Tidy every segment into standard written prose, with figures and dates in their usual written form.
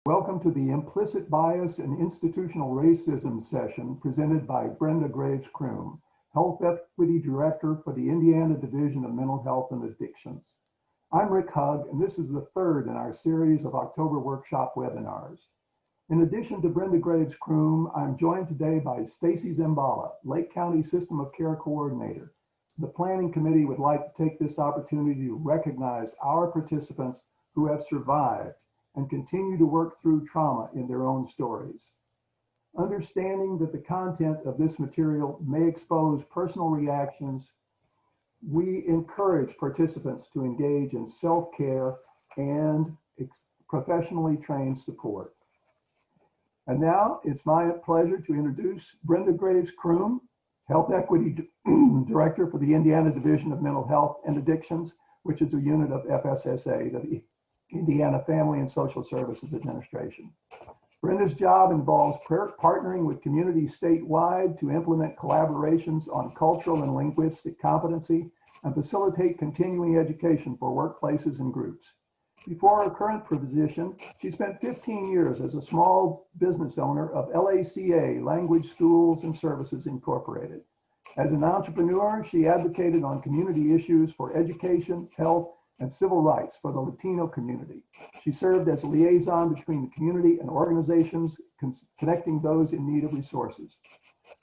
Welcome to the Implicit Bias and Institutional Racism session presented by Brenda Graves-Croom, Health Equity Director for the Indiana Division of Mental Health and Addictions. I'm Rick Hugg, and this is the third in our series of October workshop webinars. In addition to Brenda Graves-Croom, I'm joined today by Stacy Zambala, Lake County System of Care Coordinator. The Planning Committee would like to take this opportunity to recognize our participants who have survived and continue to work through trauma in their own stories. Understanding that the content of this material may expose personal reactions, we encourage participants to engage in self-care and professionally trained support. And now it's my pleasure to introduce Brenda Graves-Croom, Health Equity Director for the Indiana Division of Mental Health and Addictions, which is a unit of FSSA, the Indiana Family and Social Services Administration. Brenda's job involves partnering with communities statewide to implement collaborations on cultural and linguistic competency and facilitate continuing education for workplaces and groups. Before her current position, she spent 15 years as a small business owner of LACA, Language Schools and Services Incorporated. As an entrepreneur, she advocated on community issues for education, health, and civil rights for the Latino community. She served as a liaison between the community and organizations connecting those in need of resources.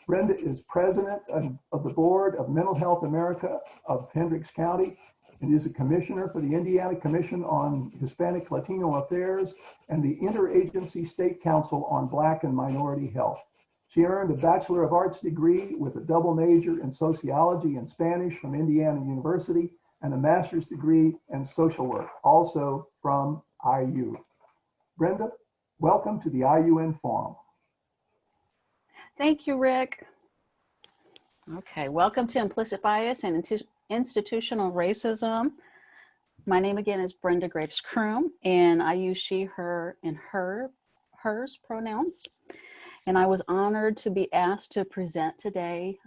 Brenda is president of the Board of Mental Health America of Hendricks County and is a commissioner for the Indiana Commission on Hispanic Latino Affairs and the Interagency State Council on Black and Minority Health. She earned a Bachelor of Arts degree with a double major in sociology and Spanish from Indiana University and a master's degree in social work, also from IU. Brenda, welcome to the IUN Forum. Thank you, Rick. Okay, welcome to Implicit Bias and Institutional Racism. My name again is Brenda Graves-Croom, and I use she, her, and hers pronouns. And I was honored to be asked to present today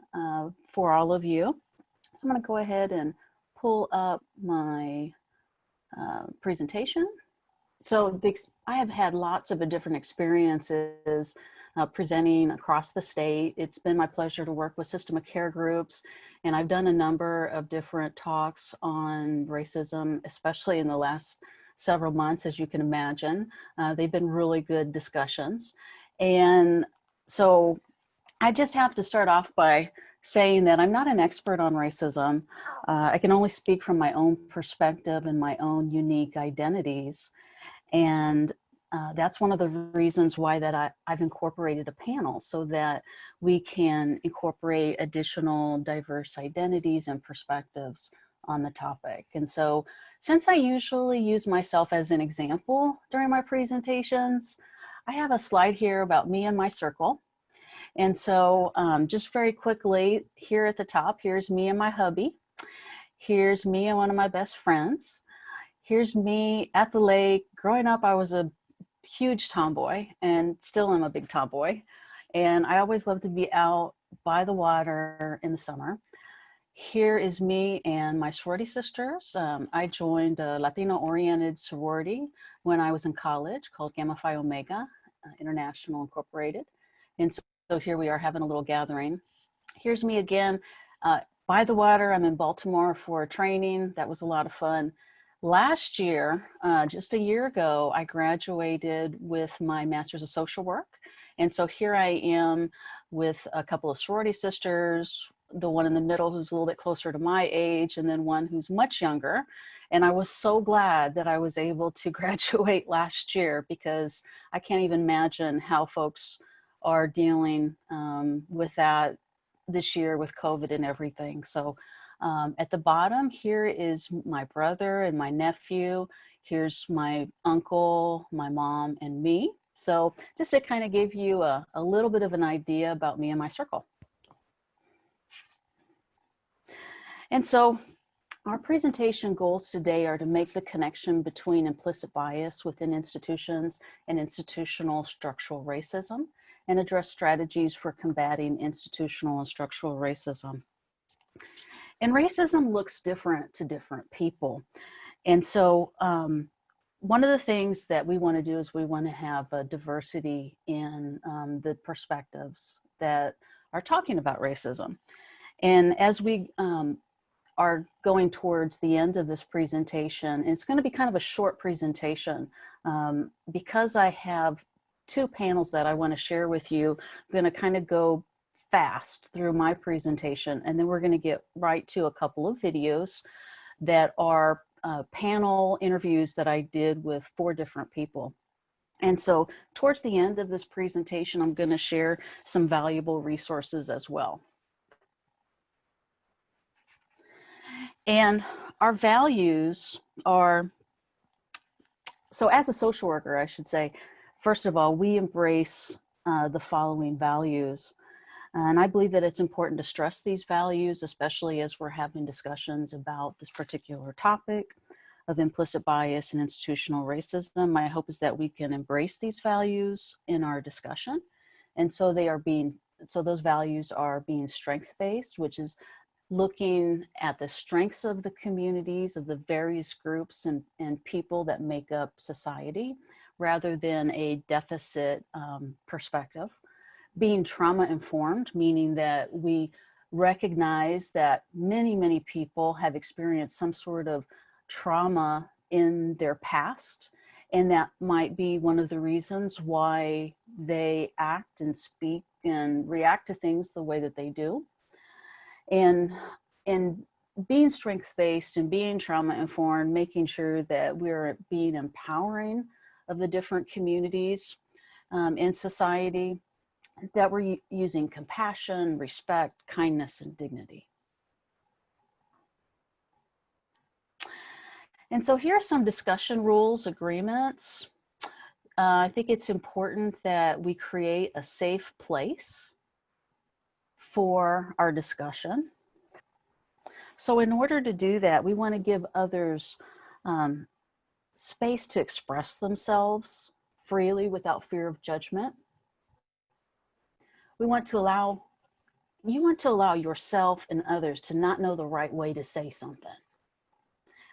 for all of you. So I'm gonna go ahead and pull up my presentation. So I have had lots of different experiences presenting across the state. It's been my pleasure to work with system of care groups, and I've done a number of different talks on racism, especially in the last several months, as you can imagine. They've been really good discussions. And so I just have to start off by saying that I'm not an expert on racism. I can only speak from my own perspective and my own unique identities. And that's one of the reasons why that I've incorporated a panel so that we can incorporate additional diverse identities and perspectives on the topic. And so since I usually use myself as an example during my presentations, I have a slide here about me and my circle. And so just very quickly, here at the top, here's me and my hubby. Here's me and one of my best friends. Here's me at the lake. Growing up, I was a huge tomboy and still am a big tomboy. And I always loved to be out by the water in the summer. Here is me and my sorority sisters. I joined a Latino-oriented sorority when I was in college called Gamma Phi Omega International Incorporated. And so here we are having a little gathering. Here's me again by the water. I'm in Baltimore for training. That was a lot of fun. Last year, just a year ago, I graduated with my Master's of Social Work. And so here I am with a couple of sorority sisters, the one in the middle who's a little bit closer to my age, and then one who's much younger. And I was so glad that I was able to graduate last year because I can't even imagine how folks are dealing with that this year with COVID and everything. So at the bottom here is my brother and my nephew. Here's my uncle, my mom, and me. So just to kind of give you a little bit of an idea about me and my circle. And so our presentation goals today are to make the connection between implicit bias within institutions and institutional structural racism, and address strategies for combating institutional and structural racism. And racism looks different to different people. And so one of the things that we want to do is we want to have a diversity in the perspectives that are talking about racism. And as we are going towards the end of this presentation, and it's going to be kind of a short presentation, because I have two panels that I want to share with you. I'm going to kind of go fast through my presentation, and then we're going to get right to a couple of videos that are panel interviews that I did with 4 different people. And so towards the end of this presentation, I'm going to share some valuable resources as well. And our values are, so as a social worker, I should say, first of all, we embrace the following values. And I believe that it's important to stress these values, especially as we're having discussions about this particular topic of implicit bias and institutional racism. My hope is that we can embrace these values in our discussion. And so those values are being strength-based, which is looking at the strengths of the communities, of the various groups and people that make up society, rather than a deficit perspective. Being trauma-informed, meaning that we recognize that many people have experienced some sort of trauma in their past, and that might be one of the reasons why they act and speak and react to things the way that they do. And being strength-based and being trauma-informed, making sure that we're being empowering of the different communities in society, that we're using compassion, respect, kindness, and dignity. And so here are some discussion rules, agreements. I think it's important that we create a safe place for our discussion. So in order to do that, we want to give others space to express themselves freely without fear of judgment. You want to allow yourself and others to not know the right way to say something.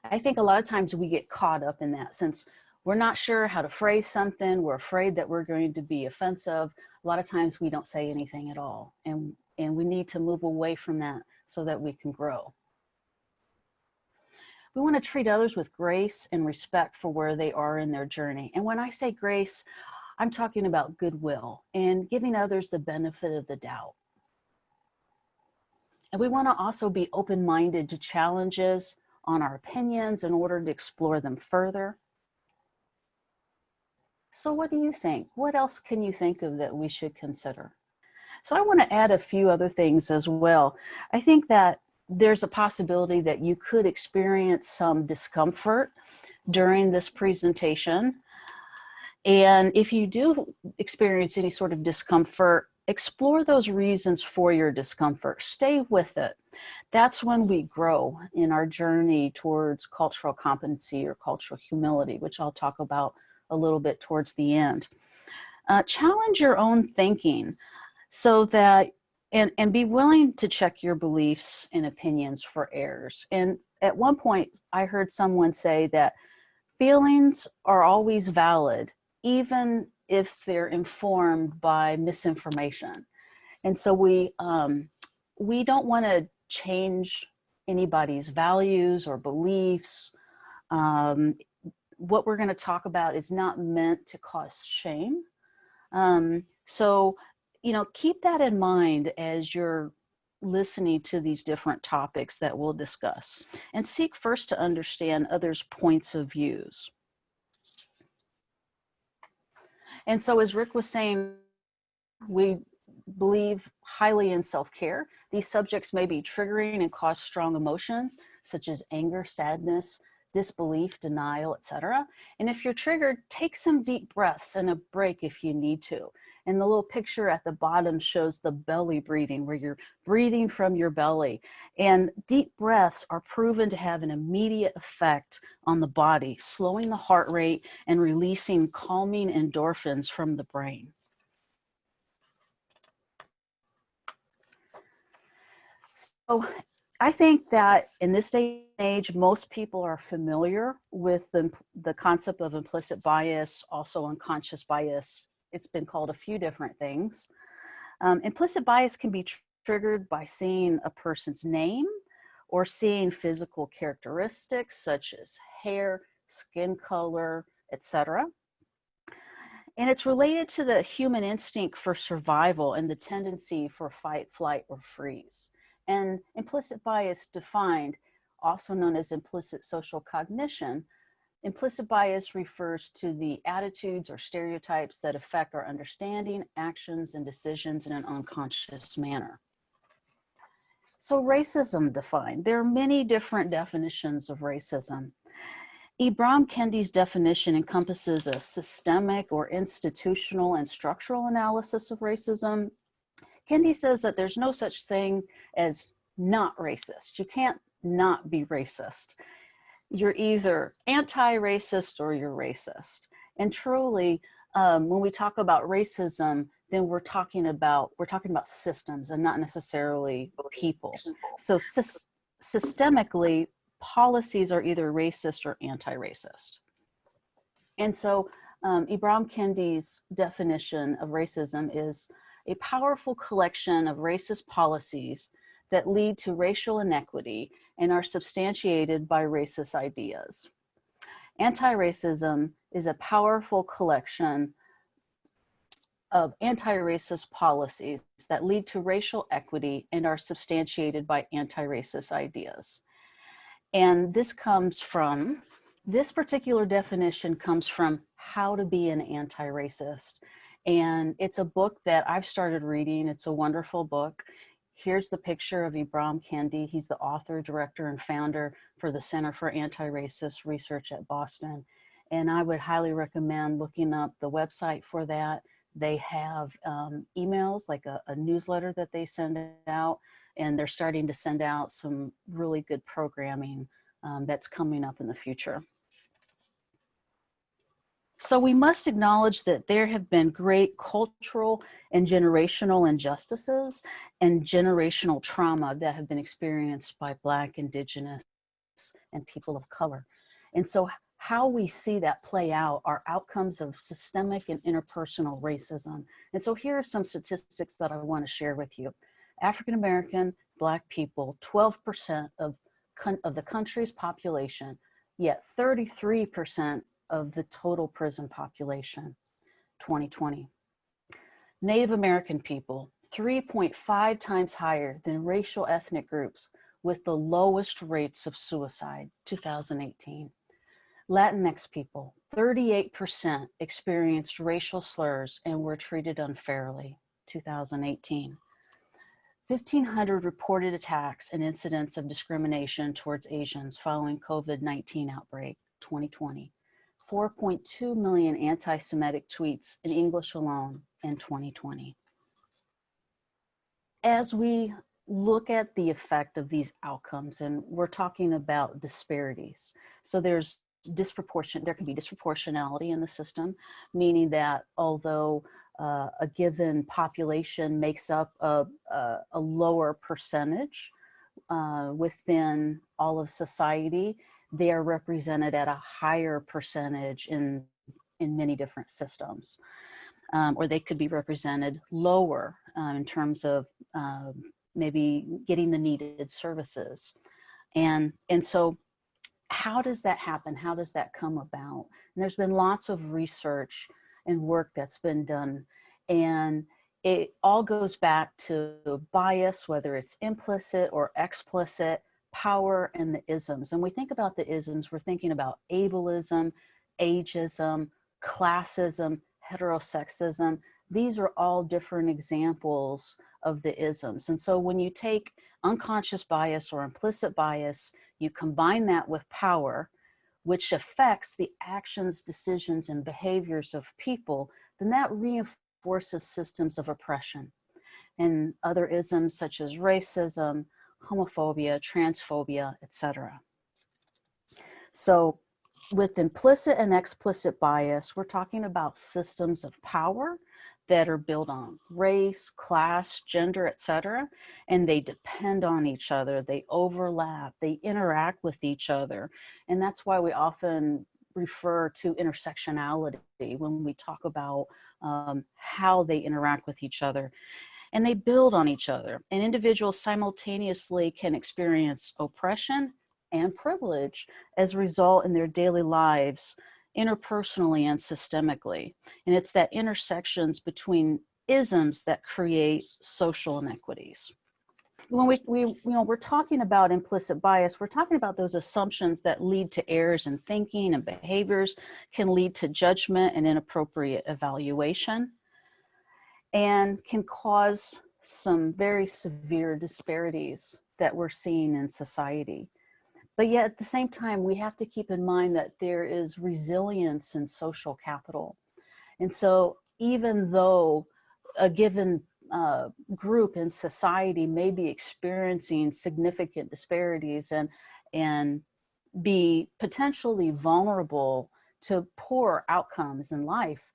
I think a lot of times we get caught up in that, since we're not sure how to phrase something, we're afraid that we're going to be offensive. A lot of times we don't say anything at all, and we need to move away from that so that we can grow. We want to treat others with grace and respect for where they are in their journey. And when I say grace, I'm talking about goodwill and giving others the benefit of the doubt. And we want to also be open-minded to challenges on our opinions in order to explore them further. So what do you think? What else can you think of that we should consider? So I want to add a few other things as well. I think that there's a possibility that you could experience some discomfort during this presentation. And if you do experience any sort of discomfort, explore those reasons for your discomfort. Stay with it. That's when we grow in our journey towards cultural competency or cultural humility, which I'll talk about a little bit towards the end. Challenge your own thinking so that, and be willing to check your beliefs and opinions for errors. And at one point, I heard someone say that feelings are always valid, even if they're informed by misinformation. And so we don't want to change anybody's values or beliefs. What we're going to talk about is not meant to cause shame. So, keep that in mind as you're listening to these different topics that we'll discuss, and seek first to understand others' points of views. And so, as Rick was saying, we believe highly in self-care. These subjects may be triggering and cause strong emotions, such as anger, sadness, disbelief, denial, etc. And if you're triggered, take some deep breaths and a break if you need to. And the little picture at the bottom shows the belly breathing, where you're breathing from your belly. And deep breaths are proven to have an immediate effect on the body, slowing the heart rate and releasing calming endorphins from the brain. So I think that in this day and age, most people are familiar with the concept of implicit bias, also unconscious bias. It's been called a few different things. Implicit bias can be triggered by seeing a person's name or seeing physical characteristics such as hair, skin color, etc. And it's related to the human instinct for survival and the tendency for fight, flight, or freeze. And implicit bias defined, also known as implicit social cognition, implicit bias refers to the attitudes or stereotypes that affect our understanding, actions, and decisions in an unconscious manner. So racism defined. There are many different definitions of racism. Ibram Kendi's definition encompasses a systemic or institutional and structural analysis of racism. Kendi says that there's no such thing as not racist. You can't not be racist. You're either anti-racist or you're racist. And truly, when we talk about racism, then we're talking about systems and not necessarily people. So systemically, policies are either racist or anti-racist. And so Ibram Kendi's definition of racism is a powerful collection of racist policies that lead to racial inequity and are substantiated by racist ideas. Anti-racism is a powerful collection of anti-racist policies that lead to racial equity and are substantiated by anti-racist ideas. And this particular definition comes from How to Be an Anti-Racist. And it's a book that I've started reading. It's a wonderful book. Here's the picture of Ibram Kendi. He's the author, director, and founder for the Center for Anti-Racist Research at Boston. And I would highly recommend looking up the website for that. They have emails, like a newsletter that they send out, and they're starting to send out some really good programming that's coming up in the future. So we must acknowledge that there have been great cultural and generational injustices and generational trauma that have been experienced by Black, Indigenous, and people of color. And so how we see that play out are outcomes of systemic and interpersonal racism. And so here are some statistics that I want to share with you. African American, Black people, 12% of the country's population, yet 33% of the total prison population, 2020. Native American people, 3.5 times higher than racial ethnic groups with the lowest rates of suicide, 2018. Latinx people, 38% experienced racial slurs and were treated unfairly, 2018. 1,500 reported attacks and incidents of discrimination towards Asians following COVID-19 outbreak, 2020. 4.2 million anti-Semitic tweets in English alone in 2020. As we look at the effect of these outcomes, and we're talking about disparities. So there can be disproportionality in the system, meaning that although a given population makes up a lower percentage within all of society, they are represented at a higher percentage in many different systems. Or they could be represented lower in terms of maybe getting the needed services. And so how does that happen? How does that come about? And there's been lots of research and work that's been done. And it all goes back to bias, whether it's implicit or explicit, power, and the isms. And we think about the isms, we're thinking about ableism, ageism, classism, heterosexism. These are all different examples of the isms. And so when you take unconscious bias or implicit bias, you combine that with power, which affects the actions, decisions, and behaviors of people, then that reinforces systems of oppression. And other isms such as racism, homophobia, transphobia, etc. So with implicit and explicit bias, we're talking about systems of power that are built on race, class, gender, etc. And they depend on each other, they overlap, they interact with each other. And that's why we often refer to intersectionality when we talk about how they interact with each other. And they build on each other. And individuals simultaneously can experience oppression and privilege as a result in their daily lives, interpersonally and systemically. And it's that intersections between isms that create social inequities. When we're talking about implicit bias, we're talking about those assumptions that lead to errors in thinking and behaviors, can lead to judgment and inappropriate evaluation, and can cause some very severe disparities that we're seeing in society. But yet at the same time, we have to keep in mind that there is resilience in social capital. And so even though a given group in society may be experiencing significant disparities and be potentially vulnerable to poor outcomes in life,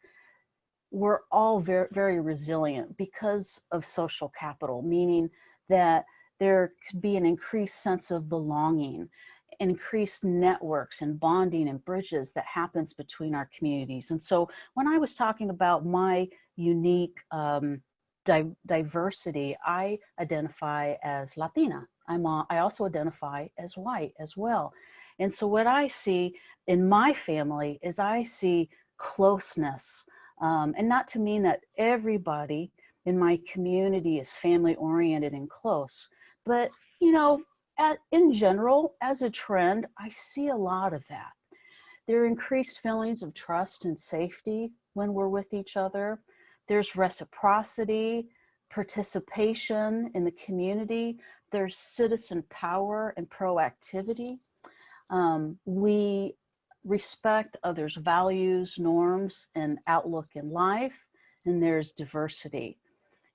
we're all very, very resilient because of social capital, meaning that there could be an increased sense of belonging, increased networks and bonding and bridges that happens between our communities. And so when I was talking about my unique diversity, I identify as Latina. I also identify as white as well. And so what I see in my family is I see closeness, and not to mean that everybody in my community is family oriented and close, but you know, in general, as a trend, I see a lot of that. There are increased feelings of trust and safety when we're with each other. There's reciprocity, participation in the community. There's citizen power and proactivity. We respect others' values, norms, and outlook in life, and there's diversity.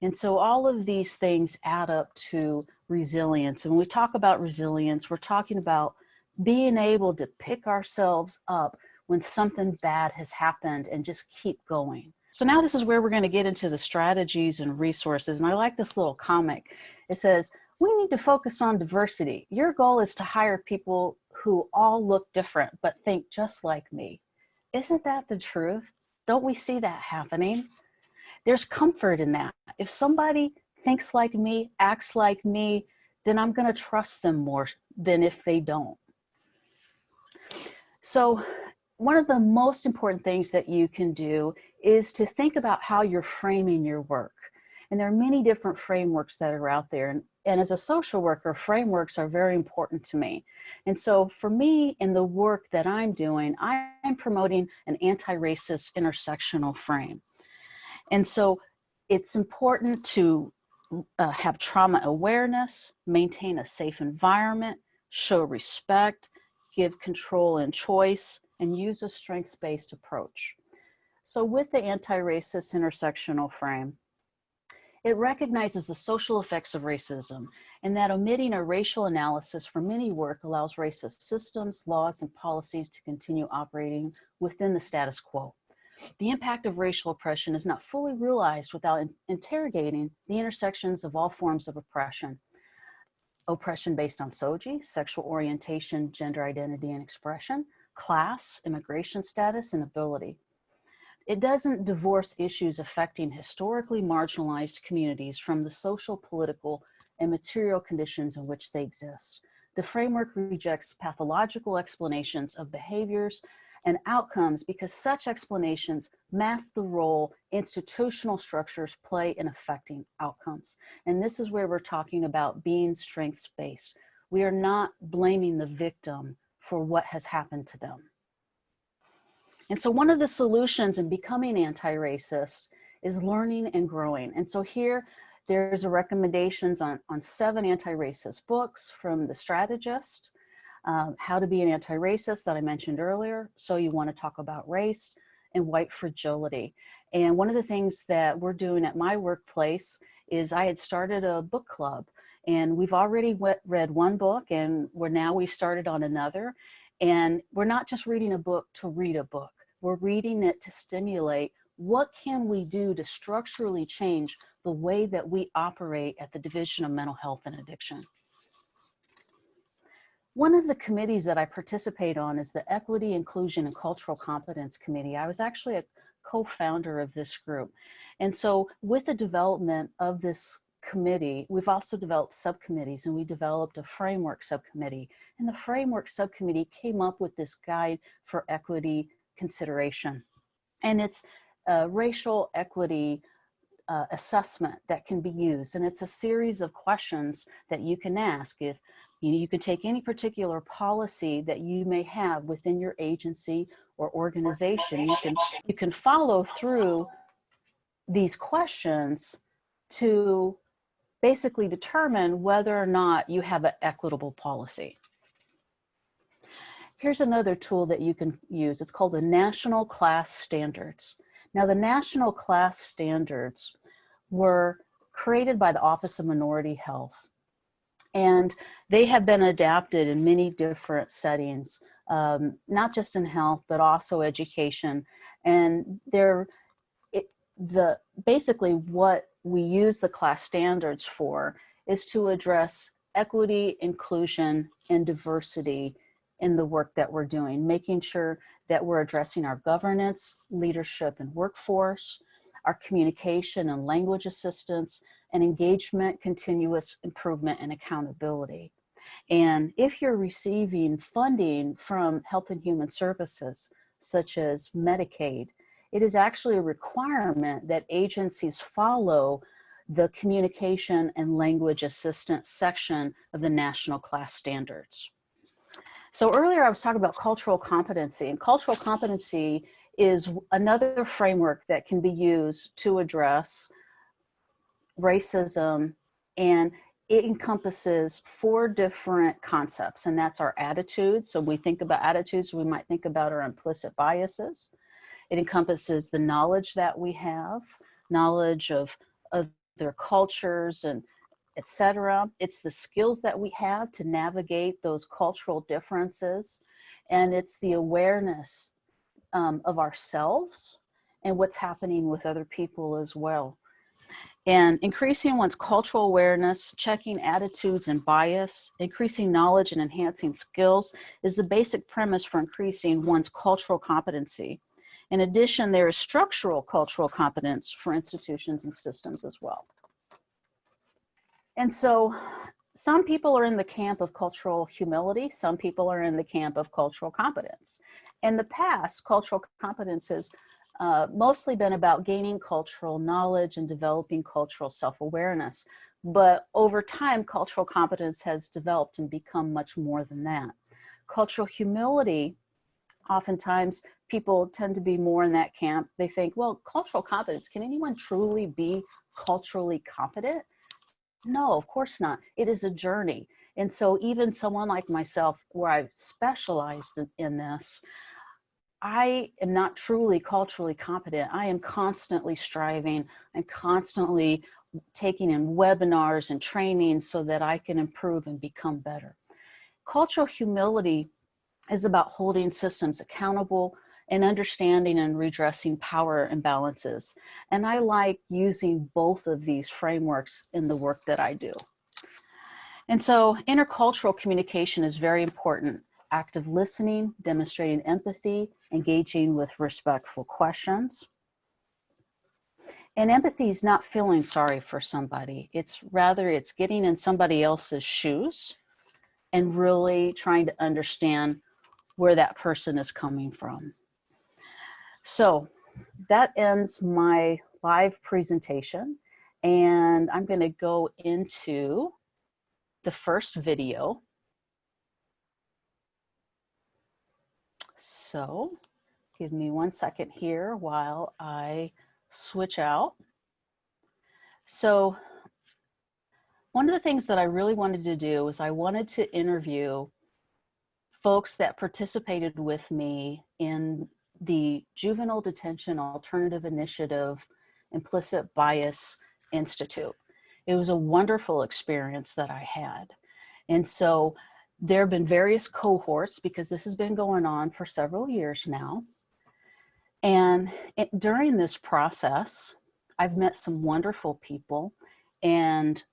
And so all of these things add up to resilience. And when we talk about resilience, we're talking about being able to pick ourselves up when something bad has happened and just keep going. So now this is where we're going to get into the strategies and resources. And I like this little comic. It says, we need to focus on diversity. Your goal is to hire people who all look different but think just like me. Isn't that the truth? Don't we see that happening? There's comfort in that. If somebody thinks like me, acts like me, then I'm going to trust them more than if they don't. So one of the most important things that you can do is to think about how you're framing your work. And there are many different frameworks that are out there. And as a social worker, frameworks are very important to me. And so for me, in the work that I'm doing, I'm promoting an anti-racist intersectional frame. And so it's important to have trauma awareness, maintain a safe environment, show respect, give control and choice, and use a strengths-based approach. So with the anti-racist intersectional frame, it recognizes the social effects of racism and that omitting a racial analysis from any work allows racist systems, laws, and policies to continue operating within the status quo. The impact of racial oppression is not fully realized without interrogating the intersections of all forms of oppression. Oppression based on SOGI, sexual orientation, gender identity and expression, class, immigration status, and ability. It doesn't divorce issues affecting historically marginalized communities from the social, political, and material conditions in which they exist. The framework rejects pathological explanations of behaviors and outcomes because such explanations mask the role institutional structures play in affecting outcomes. And this is where we're talking about being strengths-based. We are not blaming the victim for what has happened to them. And so one of the solutions in becoming anti-racist is learning and growing. And so here, there's a recommendations on 7 anti-racist books from The Strategist, How to Be an Anti-Racist that I mentioned earlier, So You Want to Talk About Race, and White Fragility. And one of the things that we're doing at my workplace is I had started a book club, and we've already read one book, and we've started on another. And we're not just reading a book to read a book. We're reading it to stimulate what can we do to structurally change the way that we operate at the Division of Mental Health and Addiction. One of the committees that I participate on is the Equity, Inclusion, and Cultural Competence Committee. I was actually a co-founder of this group. And so with the development of this committee, we've also developed subcommittees, and we developed a framework subcommittee. And the framework subcommittee came up with this guide for equity consideration. And it's a racial equity assessment that can be used. And it's a series of questions that you can ask. If you can take any particular policy that you may have within your agency or organization, you can follow through these questions to basically determine whether or not you have an equitable policy. Here's another tool that you can use. It's called the National Class Standards. Now, the National Class Standards were created by the Office of Minority Health, and they have been adapted in many different settings, not just in health, but also education. And basically what we use the class standards for is to address equity, inclusion, and diversity in the work that we're doing, making sure that we're addressing our governance, leadership, and workforce, our communication and language assistance, and engagement, continuous improvement, and accountability. And if you're receiving funding from Health and Human Services, such as Medicaid, it is actually a requirement that agencies follow the communication and language assistance section of the National Class Standards. So earlier I was talking about cultural competency, and cultural competency is another framework that can be used to address racism, and it encompasses 4 different concepts, and that's our attitudes. So we think about attitudes, we might think about our implicit biases. It encompasses the knowledge that we have, knowledge of their cultures and etc. It's the skills that we have to navigate those cultural differences, and it's the awareness of ourselves and what's happening with other people as well. And increasing one's cultural awareness, checking attitudes and bias, increasing knowledge and enhancing skills is the basic premise for increasing one's cultural competency. In addition, there is structural cultural competence for institutions and systems as well. And so some people are in the camp of cultural humility, some people are in the camp of cultural competence. In the past, cultural competence has mostly been about gaining cultural knowledge and developing cultural self-awareness. But over time, cultural competence has developed and become much more than that. Cultural humility, oftentimes people tend to be more in that camp. They think, well, cultural competence, can anyone truly be culturally competent? No, of course not. It is a journey. And so even someone like myself, where I've specialized in this, I am not truly culturally competent. I am constantly striving and constantly taking in webinars and training so that I can improve and become better. Cultural humility is about holding systems accountable and understanding and redressing power imbalances. And I like using both of these frameworks in the work that I do. And so intercultural communication is very important. Active listening, demonstrating empathy, engaging with respectful questions. And empathy is not feeling sorry for somebody. It's getting in somebody else's shoes and really trying to understand where that person is coming from. So that ends my live presentation, and I'm going to go into the first video. So give me 1 second here while I switch out. So one of the things that I really wanted to do is I wanted to interview folks that participated with me in the Juvenile Detention Alternative Initiative Implicit Bias Institute. It was a wonderful experience that I had. And so There have been various cohorts because this has been going on for several years now. And during this process, I've met some wonderful people, and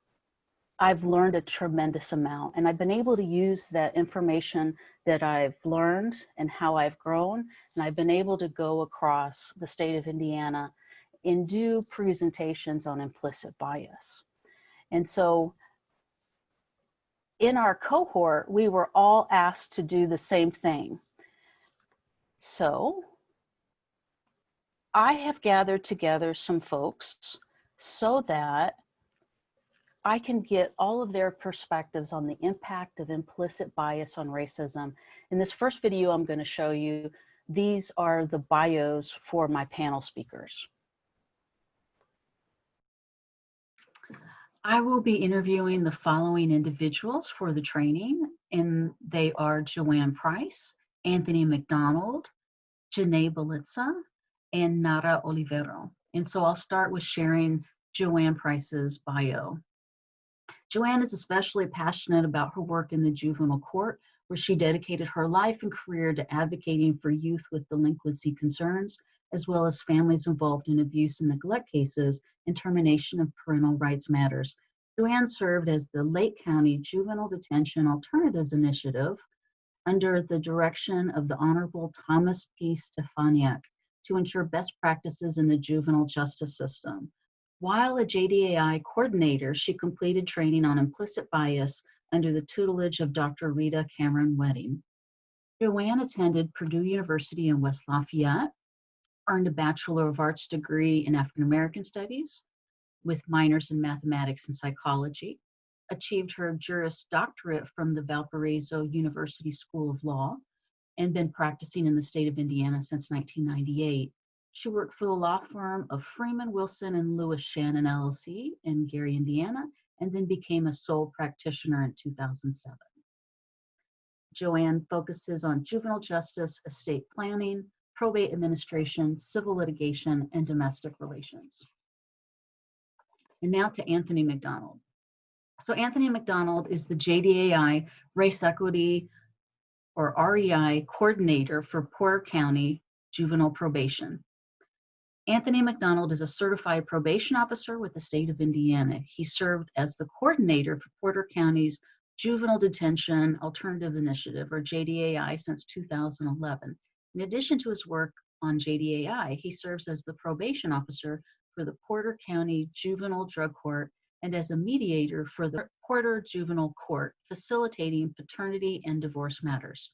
I've learned a tremendous amount. And I've been able to use that information that I've learned and how I've grown. And I've been able to go across the state of Indiana and do presentations on implicit bias. And so in our cohort, we were all asked to do the same thing. So I have gathered together some folks so that I can get all of their perspectives on the impact of implicit bias on racism. In this first video I'm going to show you, these are the bios for my panel speakers. I will be interviewing the following individuals for the training, and they are Joanne Price, Anthony McDonald, Janae Belitza, and Nara Olivero. And so I'll start with sharing Joanne Price's bio. Joanne is especially passionate about her work in the juvenile court, where she dedicated her life and career to advocating for youth with delinquency concerns, as well as families involved in abuse and neglect cases and termination of parental rights matters. Joanne served as the Lake County Juvenile Detention Alternatives Initiative under the direction of the Honorable Thomas P. Stefaniak to ensure best practices in the juvenile justice system. While a JDAI coordinator, she completed training on implicit bias under the tutelage of Dr. Rita Cameron Wedding. Joanne attended Purdue University in West Lafayette, earned a Bachelor of Arts degree in African American Studies with minors in mathematics and psychology, achieved her Juris Doctorate from the Valparaiso University School of Law, and been practicing in the state of Indiana since 1998. She worked for the law firm of Freeman, Wilson, and Lewis Shannon LLC in Gary, Indiana, and then became a sole practitioner in 2007. Joanne focuses on juvenile justice, estate planning, probate administration, civil litigation, and domestic relations. And now to Anthony McDonald. So Anthony McDonald is the JDAI Race Equity or REI coordinator for Porter County Juvenile Probation. Anthony McDonald is a certified probation officer with the state of Indiana. He served as the coordinator for Porter County's Juvenile Detention Alternative Initiative, or JDAI, since 2011. In addition to his work on JDAI, he serves as the probation officer for the Porter County Juvenile Drug Court and as a mediator for the Porter Juvenile Court, facilitating paternity and divorce matters.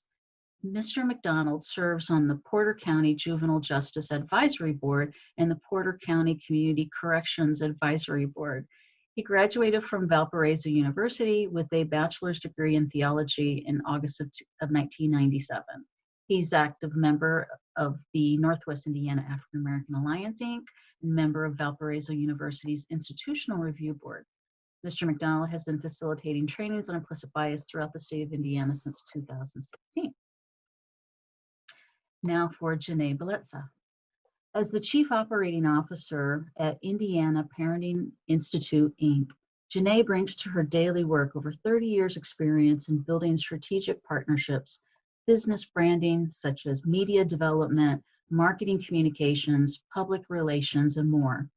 Mr. McDonald serves on the Porter County Juvenile Justice Advisory Board and the Porter County Community Corrections Advisory Board. He graduated from Valparaiso University with a bachelor's degree in theology in August of 1997. He's active member of the Northwest Indiana African American Alliance, Inc., and member of Valparaiso University's Institutional Review Board. Mr. McDonald has been facilitating trainings on implicit bias throughout the state of Indiana since 2016. Now for Janae Belitza. As the Chief Operating Officer at Indiana Parenting Institute, Inc., Janae brings to her daily work over 30 years experience in building strategic partnerships, business branding such as media development, marketing communications, public relations, and more,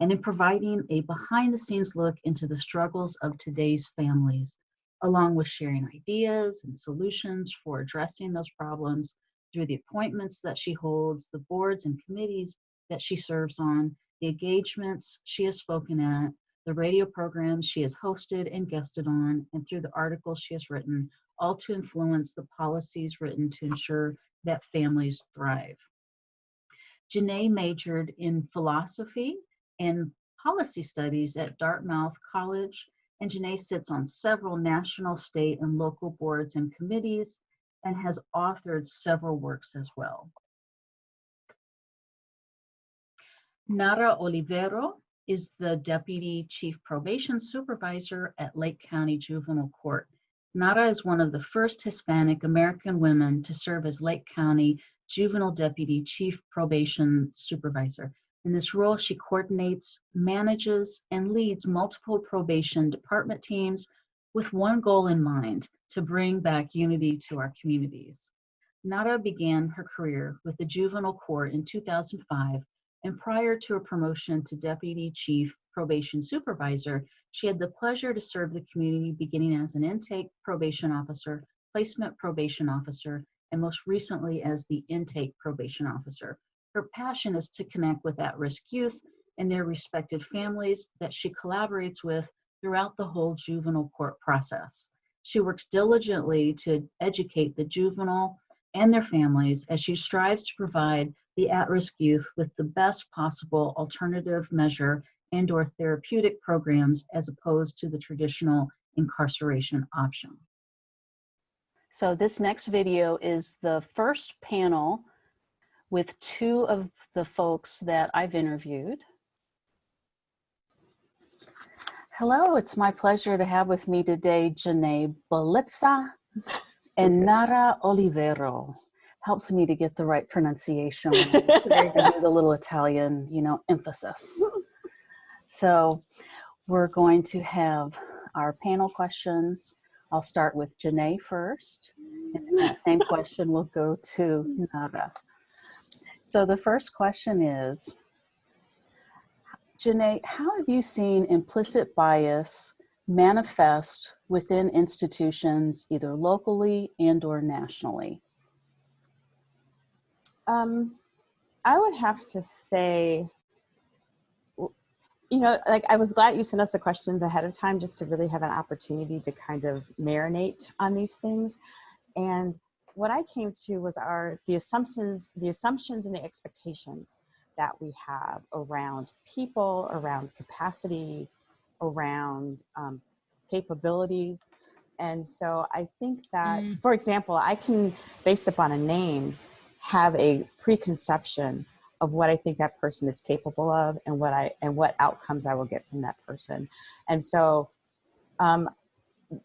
and in providing a behind-the-scenes look into the struggles of today's families, along with sharing ideas and solutions for addressing those problems through the appointments that she holds, the boards and committees that she serves on, the engagements she has spoken at, the radio programs she has hosted and guested on, and through the articles she has written, all to influence the policies written to ensure that families thrive. Janae majored in philosophy and policy studies at Dartmouth College, and Janae sits on several national, state, and local boards and committees, and has authored several works as well. Nara Olivero is the Deputy Chief Probation Supervisor at Lake County Juvenile Court. Nara is one of the first Hispanic American women to serve as Lake County Juvenile Deputy Chief Probation Supervisor. In this role, she coordinates, manages, and leads multiple probation department teams with one goal in mind: to bring back unity to our communities. Nara began her career with the Juvenile Court in 2005, and prior to her promotion to Deputy Chief Probation Supervisor, she had the pleasure to serve the community beginning as an intake probation officer, placement probation officer, and most recently as the intake probation officer. Her passion is to connect with at-risk youth and their respective families that she collaborates with throughout the whole juvenile court process. She works diligently to educate the juvenile and their families as she strives to provide the at-risk youth with the best possible alternative measure and/or therapeutic programs as opposed to the traditional incarceration option. So this next video is the first panel with two of the folks that I've interviewed. Hello, it's my pleasure to have with me today Janae Belitza and Nara Olivero. Helps me to get the right pronunciation when I do the little Italian, emphasis. So we're going to have our panel questions. I'll start with Janae first, and that same question will go to Nara. So the first question is, Janae, how have you seen implicit bias manifest within institutions, either locally and/or nationally? I would have to say, I was glad you sent us the questions ahead of time just to really have an opportunity to kind of marinate on these things. And what I came to was the assumptions and the expectations that we have around people, around capacity, around capabilities. And so I think that, for example, I can, based upon a name, have a preconception of what I think that person is capable of and what outcomes I will get from that person. And so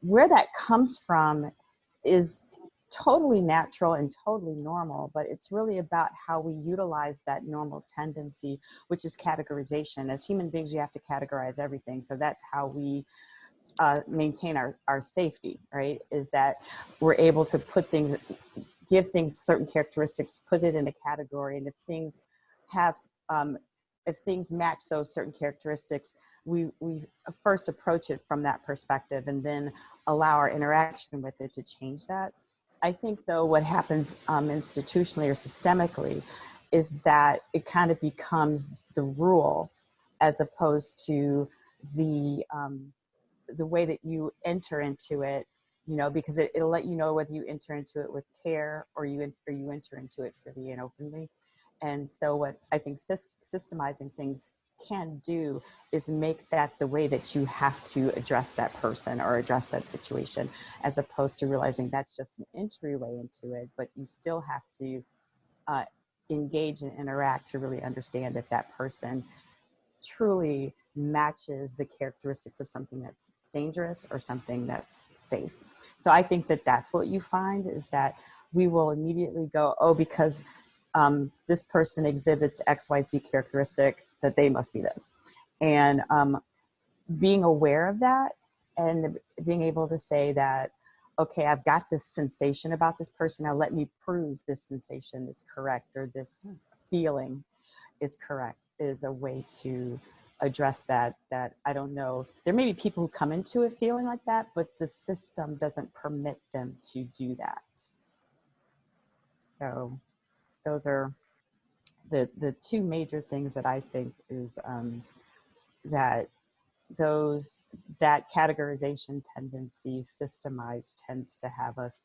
where that comes from is totally natural and totally normal, but it's really about how we utilize that normal tendency, which is categorization. As human beings, you have to categorize everything. So that's how we maintain our safety, right? Is that we're able to give things certain characteristics, put it in a category, and if things match those certain characteristics, we first approach it from that perspective and then allow our interaction with it to change that. I think, though, what happens institutionally or systemically is that it kind of becomes the rule as opposed to the way that you enter into it, because it'll let you know whether you enter into it with care or you enter into it freely and openly. And so what I think systemizing things can do is make that the way that you have to address that person or address that situation, as opposed to realizing that's just an entryway into it, but you still have to engage and interact to really understand if that person truly matches the characteristics of something that's dangerous or something that's safe. So I think that that's what you find, is that we will immediately go, oh, because this person exhibits XYZ characteristic, that they must be this. And being aware of that and being able to say that, okay, I've got this sensation about this person, now let me prove this sensation is correct or this feeling is correct, is a way to address that I don't know. There may be people who come into it feeling like that, but the system doesn't permit them to do that. So those are the two major things that I think is that categorization tendency systemized tends to have us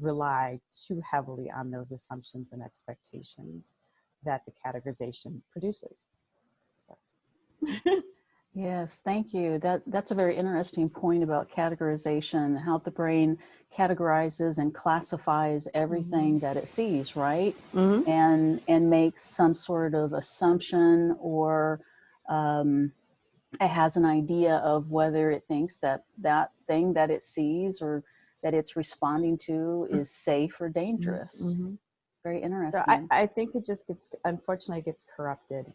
rely too heavily on those assumptions and expectations that the categorization produces. So. Yes, thank you. That's a very interesting point about categorization, how the brain categorizes and classifies everything that it sees, right? And makes some sort of assumption, or it has an idea of whether it thinks that thing that it sees or that it's responding to is safe or dangerous. Very interesting. So I think it just unfortunately gets corrupted,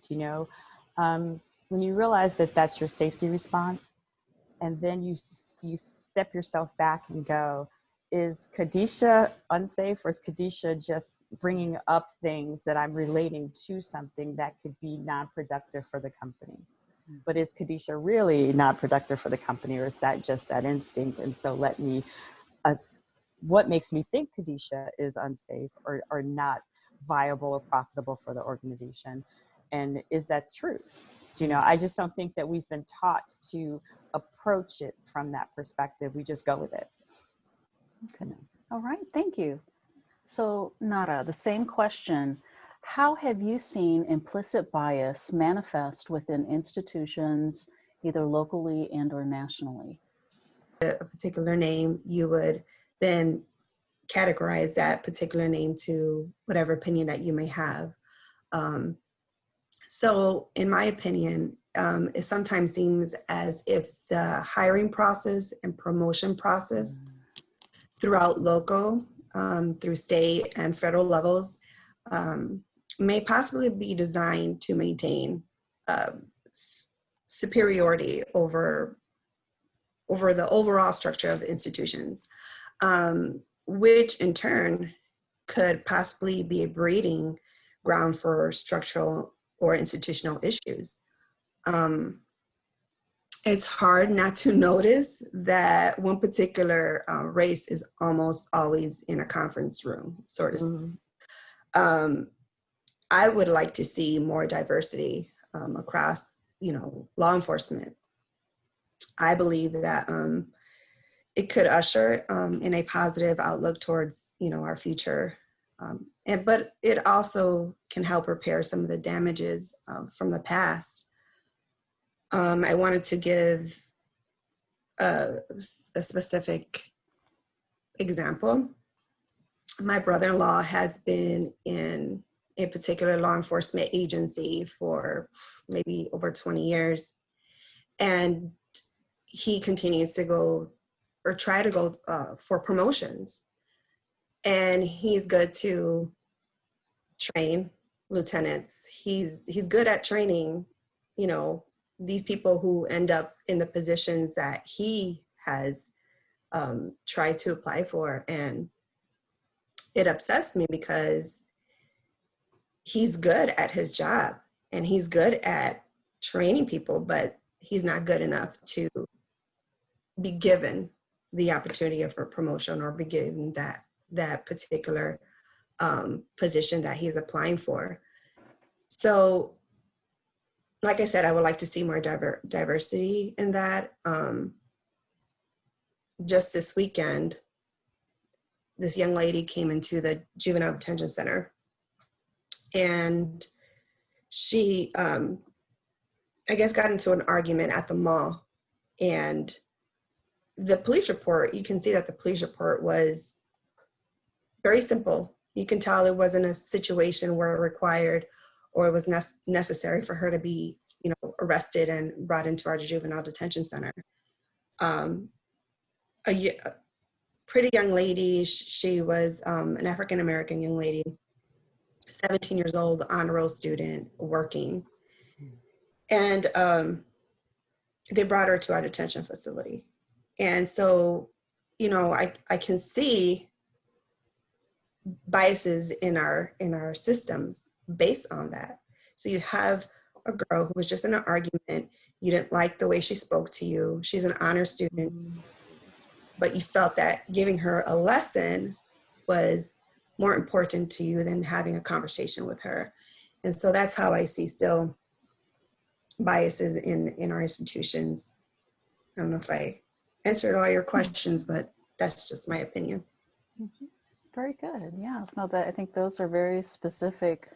when you realize that that's your safety response, and then you step yourself back and go, is Khadisha unsafe, or is Khadisha just bringing up things that I'm relating to something that could be non-productive for the company? But is Khadisha really not productive for the company, or is that just that instinct? And so what makes me think Khadisha is unsafe or not viable or profitable for the organization? And is that truth? I just don't think that we've been taught to approach it from that perspective. We just go with it. Okay. All right. Thank you. So Nada, the same question. How have you seen implicit bias manifest within institutions, either locally and or nationally? A particular name, you would then categorize that particular name to whatever opinion that you may have. So in my opinion, it sometimes seems as if the hiring process and promotion process throughout local, through state and federal levels, may possibly be designed to maintain superiority over the overall structure of institutions, which in turn could possibly be a breeding ground for structural or institutional issues. It's hard not to notice that one particular race is almost always in a conference room, sort of. Mm-hmm. I would like to see more diversity across, law enforcement. I believe that it could usher in a positive outlook towards, our future. But it also can help repair some of the damages from the past. I wanted to give a specific example. My brother-in-law has been in a particular law enforcement agency for maybe over 20 years. And he continues to go or try to go for promotions. And he's good to train lieutenants. He's good at training, these people who end up in the positions that he has tried to apply for. And it upsets me because he's good at his job and he's good at training people, but he's not good enough to be given the opportunity of a promotion or be given that particular position that he's applying for. So, like I said, I would like to see more diversity in that. Just this weekend, this young lady came into the Juvenile Detention Center, and she, I guess, got into an argument at the mall. And the police report, you can see that the police report was very simple. You can tell it wasn't a situation where it required or it was necessary for her to be, arrested and brought into our juvenile detention center. A pretty young lady, she was an African-American young lady, 17 years old, honor roll student, working. And they brought her to our detention facility. And so, I can see biases in our systems based on that. So you have a girl who was just in an argument. You didn't like the way she spoke to you. She's an honor student, but you felt that giving her a lesson was more important to you than having a conversation with her. And so that's how I see still biases in our institutions. I don't know if I answered all your questions, but that's just my opinion. Mm-hmm. Very good. Yeah, I think those are very specific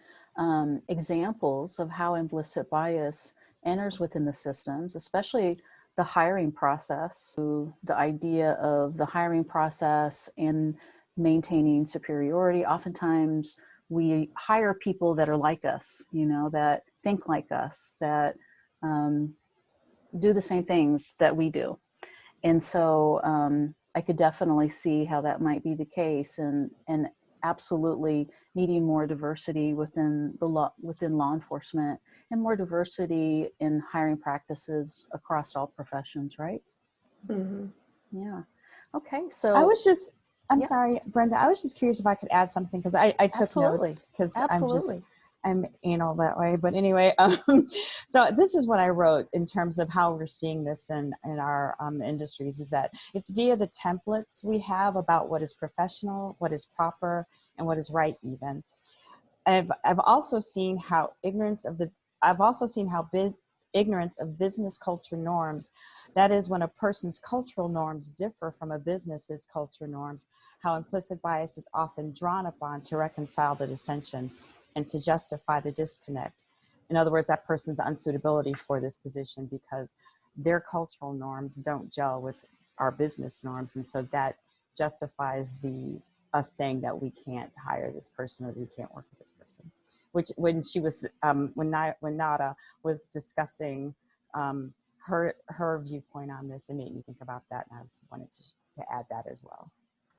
examples of how implicit bias enters within the systems, especially the hiring process. So the idea of the hiring process and maintaining superiority. Oftentimes we hire people that are like us, that think like us, that do the same things that we do. And so I could definitely see how that might be the case, and absolutely needing more diversity within law enforcement and more diversity in hiring practices across all professions, right? Mm-hmm. Yeah. Okay. So I was just, I'm Yeah. sorry, Brenda, I was just curious if I could add something because I took Absolutely. notes because Absolutely. I'm anal that way. But anyway, so this is what I wrote in terms of how we're seeing this in our industries is that it's via the templates we have about what is professional, what is proper, and what is right even. I've also seen how ignorance of business culture norms, that is when a person's cultural norms differ from a business's culture norms, how implicit bias is often drawn upon to reconcile the dissension and to justify the disconnect. In other words, that person's unsuitability for this position because their cultural norms don't gel with our business norms. And so that justifies us saying that we can't hire this person or we can't work with this person. Which when she was, when Nada was discussing her viewpoint on this, it made me think about that, and I just wanted to add that as well.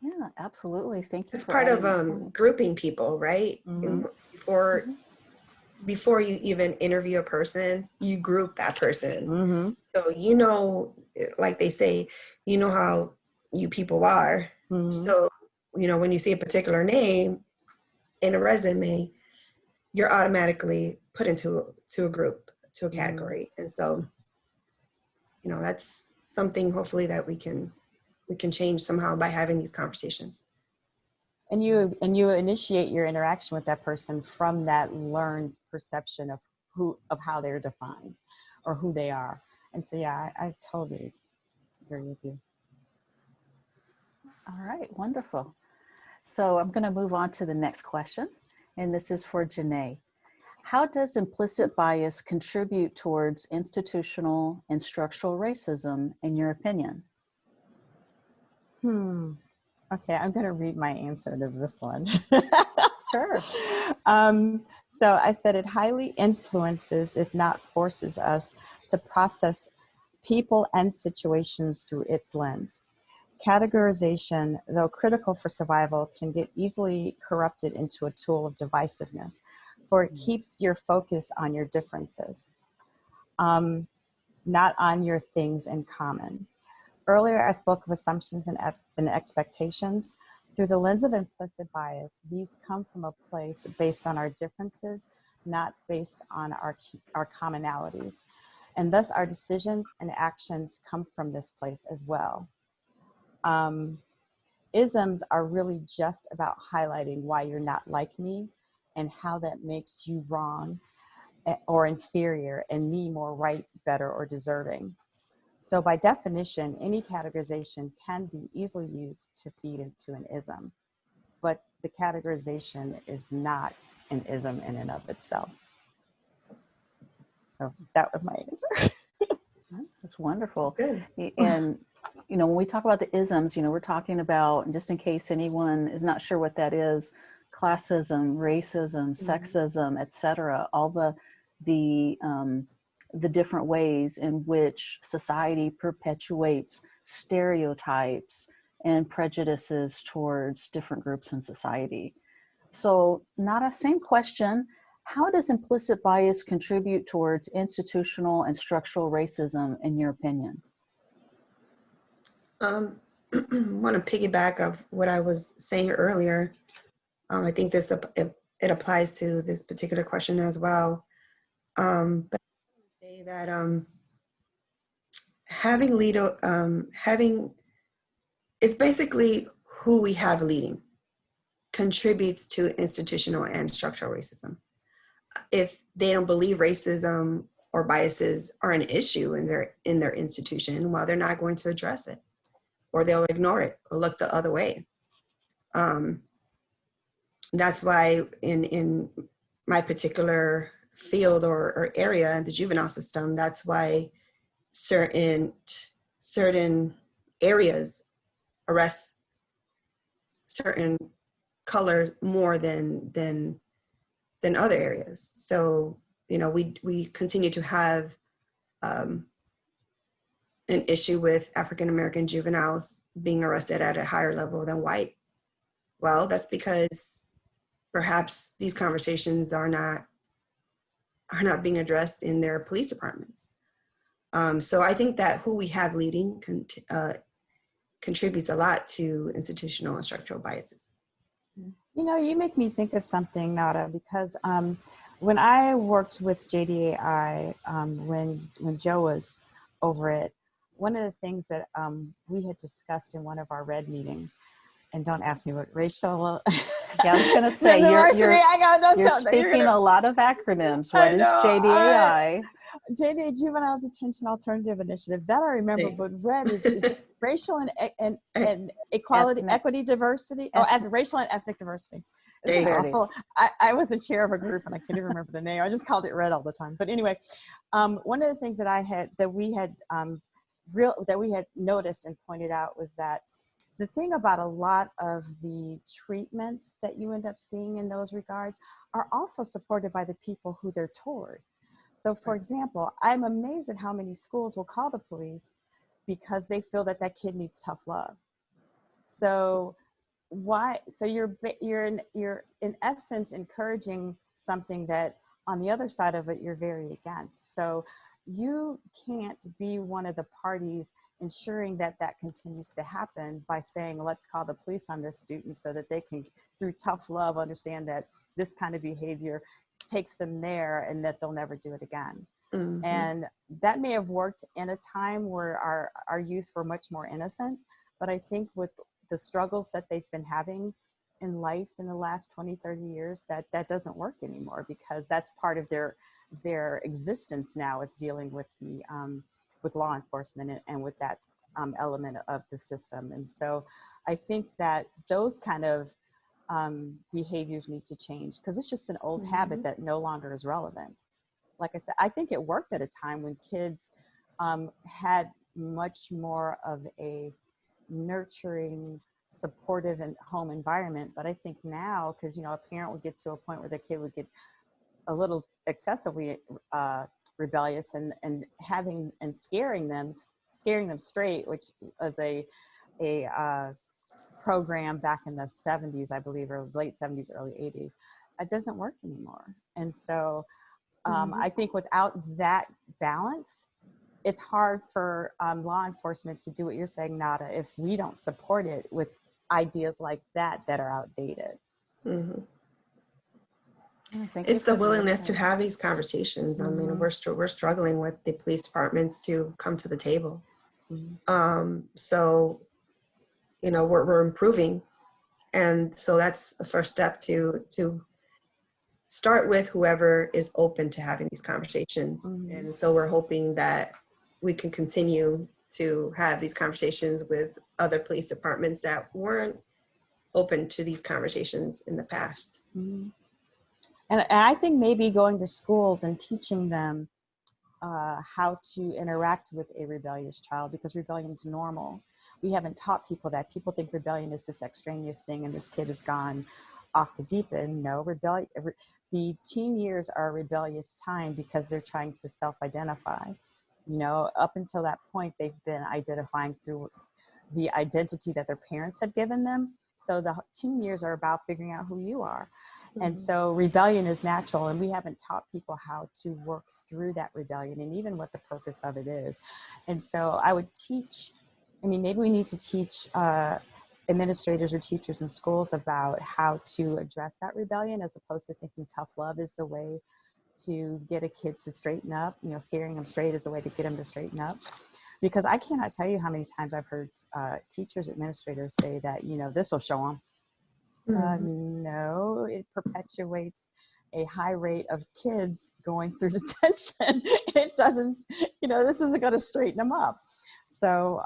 Yeah, absolutely. Thank you. It's for part of adding that point. grouping people, right? Mhm. Before you even interview a person, you group that person. Mm-hmm. So you know, like they say, you know how you people are. Mm-hmm. So, you know, when you see a particular name in a resume, you're automatically put into a group, to a category. And so, you know, that's something hopefully that we can change somehow by having these conversations. And you initiate your interaction with that person from that learned perception of how they're defined or who they are. And so, yeah, I totally agree with you. All right, wonderful. So I'm going to move on to the next question, and this is for Janae. How does implicit bias contribute towards institutional and structural racism, in your opinion? Okay, I'm going to read my answer to this one. Sure. So I said it highly influences, if not forces us, to process people and situations through its lens. Categorization, though critical for survival, can get easily corrupted into a tool of divisiveness, for it keeps your focus on your differences, not on your things in common. Earlier, I spoke of assumptions and expectations. Through the lens of implicit bias, these come from a place based on our differences, not based on our commonalities. And thus our decisions and actions come from this place as well. Isms are really just about highlighting why you're not like me and how that makes you wrong or inferior and me more right, better, or deserving. So by definition, any categorization can be easily used to feed into an ism, but the categorization is not an ism in and of itself. So that was my answer. That's wonderful. Good. And, you know, when we talk about the isms, you know, we're talking about, just in case anyone is not sure what that is, classism, racism, sexism, etc. All the different ways in which society perpetuates stereotypes and prejudices towards different groups in society. So, Nada, same question. How does implicit bias contribute towards institutional and structural racism, in your opinion? Want to piggyback of what I was saying earlier. I think this it applies to this particular question as well. But I would say that having it's basically who we have leading contributes to institutional and structural racism. If they don't believe racism or biases are an issue in their institution, well, they're not going to address it, or they'll ignore it or look the other way. That's why in my particular field or area, the juvenile system, that's why certain areas arrest certain colors more than other areas. So, you know, we continue to have an issue with African American juveniles being arrested at a higher level than white. Well, that's because perhaps these conversations are not being addressed in their police departments. So I think that who we have leading contributes a lot to institutional and structural biases. You know, you make me think of something, Nada, because when I worked with JDAI, when Joe was over it, one of the things that we had discussed in one of our red meetings, and don't ask me what racial. Yeah, I was going to say, you're speaking a lot of acronyms. What is JDAI? JDAI, Juvenile Detention Alternative Initiative. That I remember, but red is racial and equality, equity, diversity. Racial and ethnic diversity. It's awful. I was the chair of a group and I can't even remember the name. I just called it red all the time. But anyway, one of the things that we had noticed and pointed out was that the thing about a lot of the treatments that you end up seeing in those regards are also supported by the people who they're toward. So for example, I'm amazed at how many schools will call the police because they feel that that kid needs tough love. So you're in essence encouraging something that on the other side of it, you're very against. So you can't be one of the parties ensuring that that continues to happen by saying, let's call the police on this student so that they can, through tough love, understand that this kind of behavior takes them there and that they'll never do it again. Mm-hmm. And that may have worked in a time where our youth were much more innocent, but I think with the struggles that they've been having in life in the last 20, 30 years, that doesn't work anymore, because that's part of their existence now, is dealing with the with law enforcement and with that element of the system. And so I think that those kind of behaviors need to change, because it's just an old mm-hmm. habit that no longer is relevant. Like I said, I think it worked at a time when kids had much more of a nurturing, supportive and home environment. But I think now, because a parent would get to a point where the kid would get a little excessively rebellious and scaring them straight, which was a program back in the 70s, I believe, or late 70s, early 80s. It doesn't work anymore. And so mm-hmm. I think without that balance, it's hard for law enforcement to do what you're saying, Nada, if we don't support it with ideas like that are outdated. Mm-hmm. It's the willingness to have these conversations. Mm-hmm. I mean, we're struggling with the police departments to come to the table. Mm-hmm. So, we're improving. And so that's the first step to start with whoever is open to having these conversations. Mm-hmm. And so we're hoping that we can continue to have these conversations with other police departments that weren't open to these conversations in the past. Mm-hmm. And I think maybe going to schools and teaching them how to interact with a rebellious child, because rebellion is normal. We haven't taught people that. People think rebellion is this extraneous thing and this kid has gone off the deep end. No, the teen years are a rebellious time because they're trying to self-identify. Up until that point, they've been identifying through the identity that their parents have given them. So the teen years are about figuring out who you are. Mm-hmm. And so rebellion is natural, and we haven't taught people how to work through that rebellion and even what the purpose of it is. And so I would maybe we need to teach administrators or teachers in schools about how to address that rebellion, as opposed to thinking tough love is the way to get a kid to straighten up. Scaring them straight is the way to get them to straighten up. Because I cannot tell you how many times I've heard teachers, administrators say that, this will show them. Mm-hmm. No, it perpetuates a high rate of kids going through detention. It doesn't, this isn't going to straighten them up. So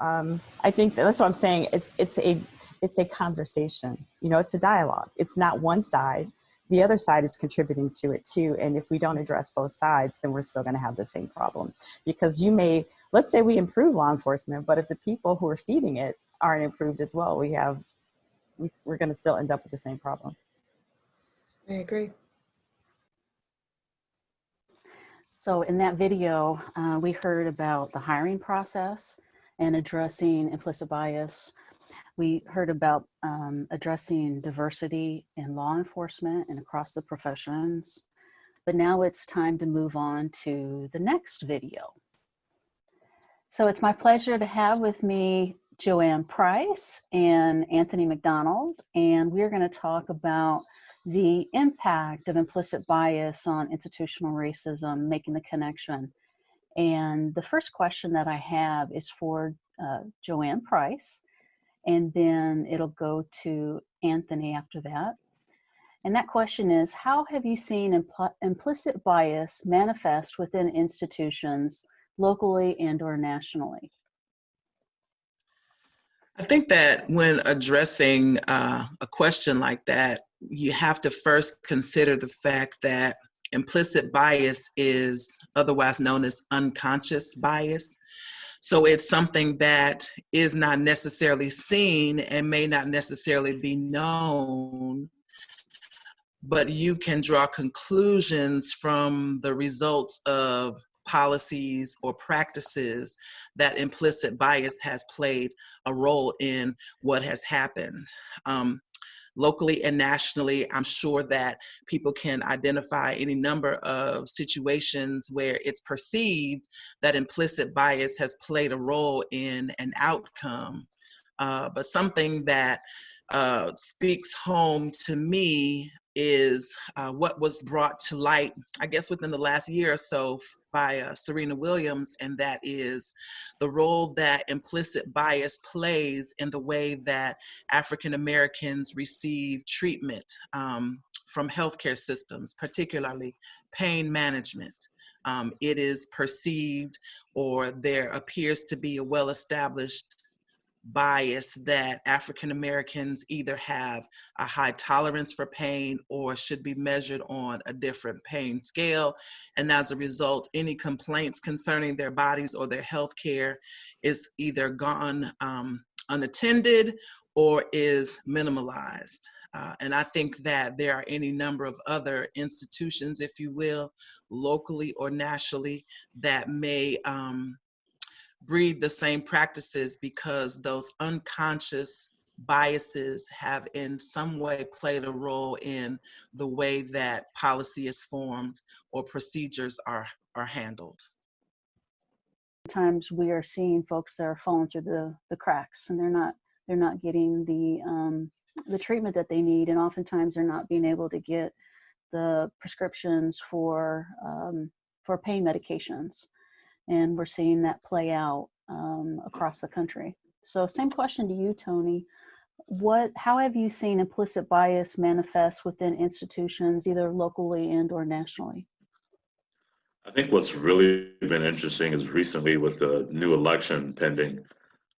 I think that's what I'm saying. It's a conversation. It's a dialogue. It's not one side. The other side is contributing to it too. And if we don't address both sides, then we're still going to have the same problem. Because let's say we improve law enforcement, but if the people who are feeding it aren't improved as well, we're going to still end up with the same problem. I agree. So in that video, we heard about the hiring process and addressing implicit bias. We heard about addressing diversity in law enforcement and across the professions. But now it's time to move on to the next video. So it's my pleasure to have with me Joanne Price and Anthony McDonald, and we're going to talk about the impact of implicit bias on institutional racism, making the connection. And the first question that I have is for Joanne Price, and then it'll go to Anthony after that. And that question is, how have you seen implicit bias manifest within institutions locally and or nationally? I think that when addressing a question like that, you have to first consider the fact that implicit bias is otherwise known as unconscious bias. So it's something that is not necessarily seen and may not necessarily be known, but you can draw conclusions from the results of policies or practices that implicit bias has played a role in what has happened. Locally and nationally, I'm sure that people can identify any number of situations where it's perceived that implicit bias has played a role in an outcome. But something that speaks home to me is what was brought to light, I guess, within the last year or so by Serena Williams, and that is the role that implicit bias plays in the way that African Americans receive treatment from healthcare systems, particularly pain management. It is perceived, or there appears to be a well-established bias that African Americans either have a high tolerance for pain or should be measured on a different pain scale. And as a result, any complaints concerning their bodies or their health care is either gone unattended or is minimalized. And I think that there are any number of other institutions, if you will, locally or nationally, that may breed the same practices because those unconscious biases have in some way played a role in the way that policy is formed or procedures are handled. Sometimes we are seeing folks that are falling through the cracks, and they're not getting the treatment that they need, and oftentimes they're not being able to get the prescriptions for pain medications. And we're seeing that play out across the country. So same question to you, Tony. How have you seen implicit bias manifest within institutions, either locally and or nationally? I think what's really been interesting is recently with the new election pending,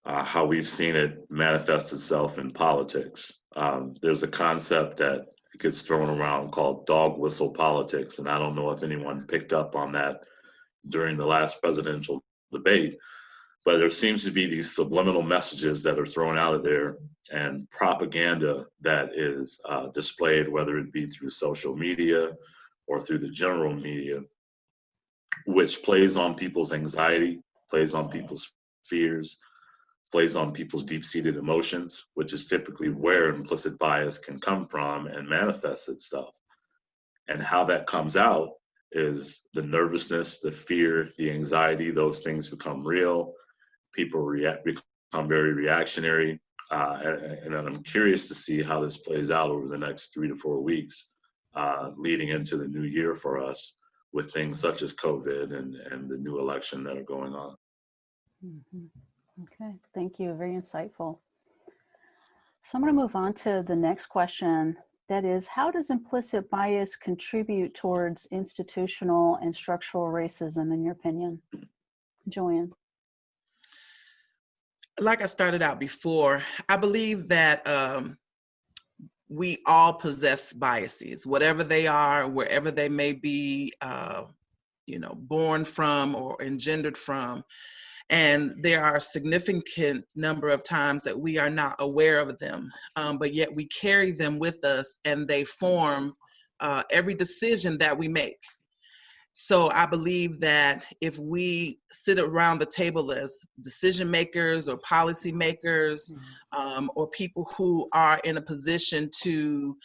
how we've seen it manifest itself in politics. There's a concept that gets thrown around called dog whistle politics, and I don't know if anyone picked up on that during the last presidential debate, but there seems to be these subliminal messages that are thrown out of there and propaganda that is displayed, whether it be through social media or through the general media, which plays on people's anxiety, plays on people's fears, plays on people's deep-seated emotions, which is typically where implicit bias can come from and manifest itself. And how that comes out is the nervousness, the fear, the anxiety. Those things become real. People become very reactionary. And I'm curious to see how this plays out over the next 3 to 4 weeks, leading into the new year for us with things such as COVID and the new election that are going on. Mm-hmm. Okay, thank you. Very insightful. So I'm going to move on to the next question. That is, how does implicit bias contribute towards institutional and structural racism, in your opinion? Joanne. Like I started out before, I believe that we all possess biases, whatever they are, wherever they may be, born from or engendered from. And there are a significant number of times that we are not aware of them, but yet we carry them with us, and they form every decision that we make. So I believe that if we sit around the table as decision makers or policy makers, or people who are in a position to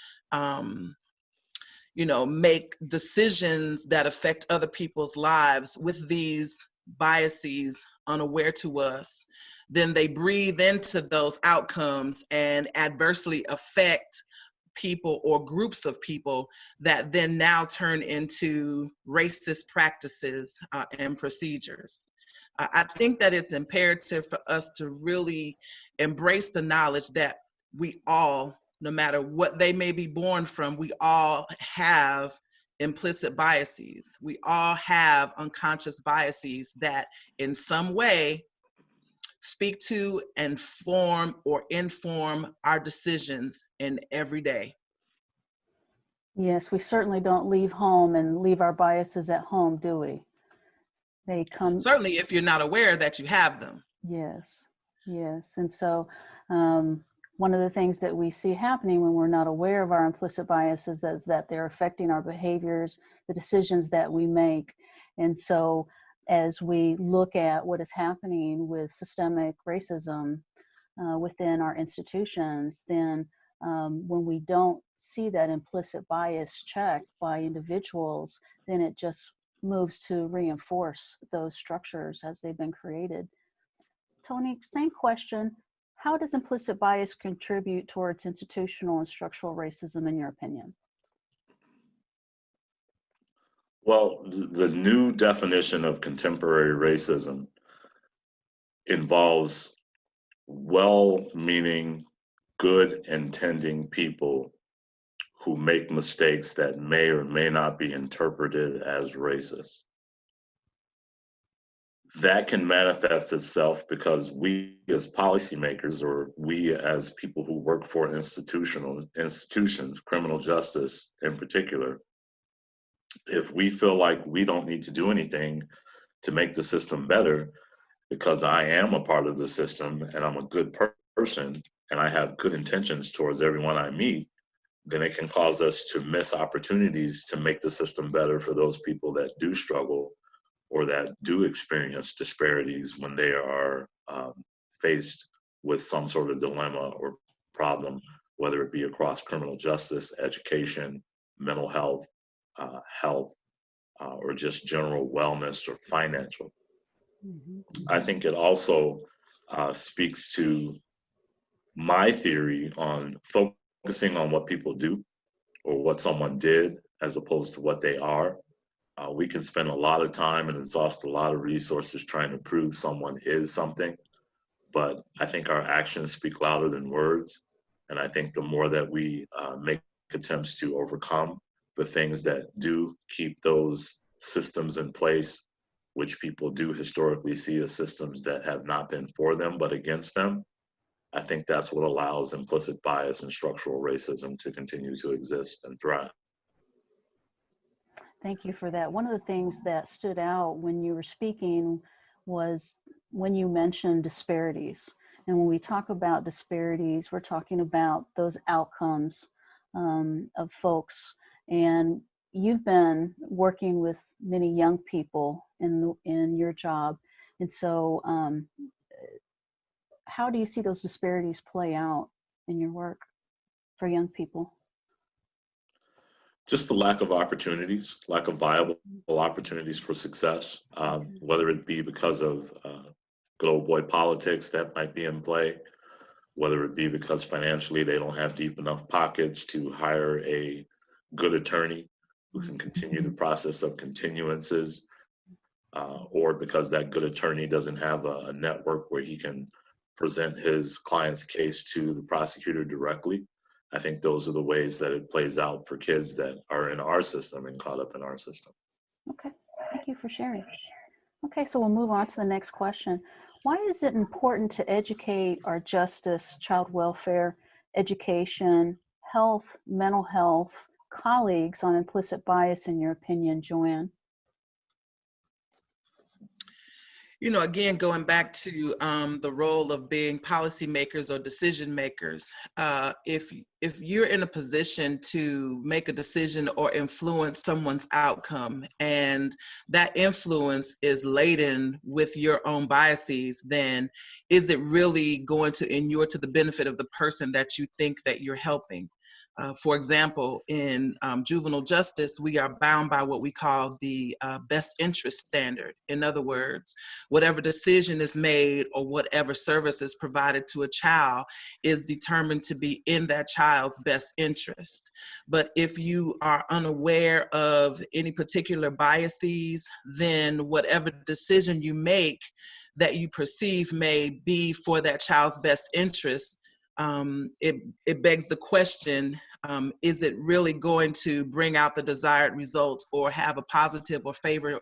make decisions that affect other people's lives with these biases unaware to us, then they breathe into those outcomes and adversely affect people or groups of people that then now turn into racist practices and procedures. I think that it's imperative for us to really embrace the knowledge that we all, no matter what they may be born from, we all have implicit biases. We all have unconscious biases that in some way speak to and form or inform our decisions in every day. Yes, we certainly don't leave home and leave our biases at home, do we? They come. Certainly if you're not aware that you have them. Yes, yes. And so one of the things that we see happening when we're not aware of our implicit biases is that they're affecting our behaviors, the decisions that we make. And so as we look at what is happening with systemic racism within our institutions, then when we don't see that implicit bias checked by individuals, then it just moves to reinforce those structures as they've been created. Tony, same question. How does implicit bias contribute towards institutional and structural racism in your opinion? Well, the new definition of contemporary racism involves well-meaning, good intending people who make mistakes that may or may not be interpreted as racist. That can manifest itself because we as policymakers, or we as people who work for institutions, criminal justice in particular, if we feel like we don't need to do anything to make the system better because I am a part of the system and I'm a good person and I have good intentions towards everyone I meet, then it can cause us to miss opportunities to make the system better for those people that do struggle or that do experience disparities when they are faced with some sort of dilemma or problem, whether it be across criminal justice, education, mental health, or just general wellness or financial. Mm-hmm. I think it also speaks to my theory on focusing on what people do or what someone did as opposed to what they are. We can spend a lot of time and exhaust a lot of resources trying to prove someone is something, but I think our actions speak louder than words. And I think the more that we make attempts to overcome the things that do keep those systems in place, which people do historically see as systems that have not been for them but against them, I think that's what allows implicit bias and structural racism to continue to exist and thrive. Thank you for that. One of the things that stood out when you were speaking was when you mentioned disparities. And when we talk about disparities, we're talking about those outcomes of folks. And you've been working with many young people in your job. And so how do you see those disparities play out in your work for young people? Just the lack of opportunities, lack of viable opportunities for success, whether it be because of good old boy politics that might be in play, whether it be because financially they don't have deep enough pockets to hire a good attorney who can continue the process of continuances, or because that good attorney doesn't have a network where he can present his client's case to the prosecutor directly. I think those are the ways that it plays out for kids that are in our system and caught up in our system. Okay, thank you for sharing. Okay, so we'll move on to the next question. Why is it important to educate our justice, child welfare, education, health, mental health colleagues on implicit bias, in your opinion, Joanne? You know, again, going back to the role of being policymakers or decision makers, if you're in a position to make a decision or influence someone's outcome, and that influence is laden with your own biases, then is it really going to inure to the benefit of the person that you think that you're helping? For example, in juvenile justice, we are bound by what we call the best interest standard. In other words, whatever decision is made or whatever service is provided to a child is determined to be in that child's best interest. But if you are unaware of any particular biases, then whatever decision you make that you perceive may be for that child's best interest, it begs the question, is it really going to bring out the desired results or have a positive or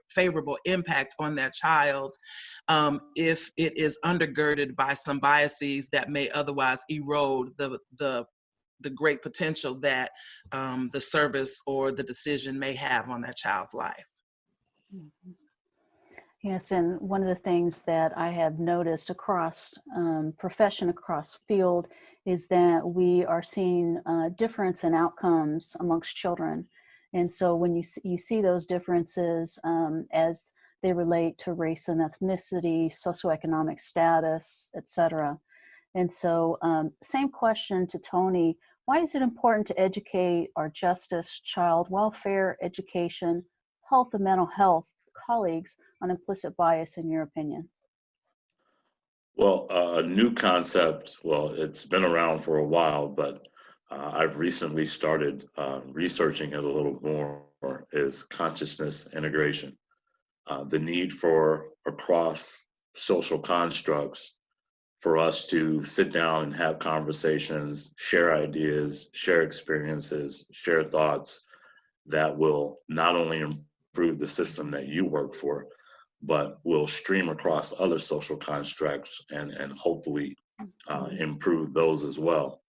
favorable impact on that child if it is undergirded by some biases that may otherwise erode the great potential that the service or the decision may have on that child's life? Mhm. Yes, and one of the things that I have noticed across profession, across field, is that we are seeing a difference in outcomes amongst children. And so when you see those differences as they relate to race and ethnicity, socioeconomic status, etc. And so same question to Tony, why is it important to educate our justice, child welfare, education, health and mental health colleagues on implicit bias, in your opinion? Well, a new concept, well, it's been around for a while, but I've recently started researching it a little more, is consciousness integration. The need for across social constructs for us to sit down and have conversations, share ideas, share experiences, share thoughts that will not only improve the system that you work for, but will stream across other social constructs and hopefully improve those as well.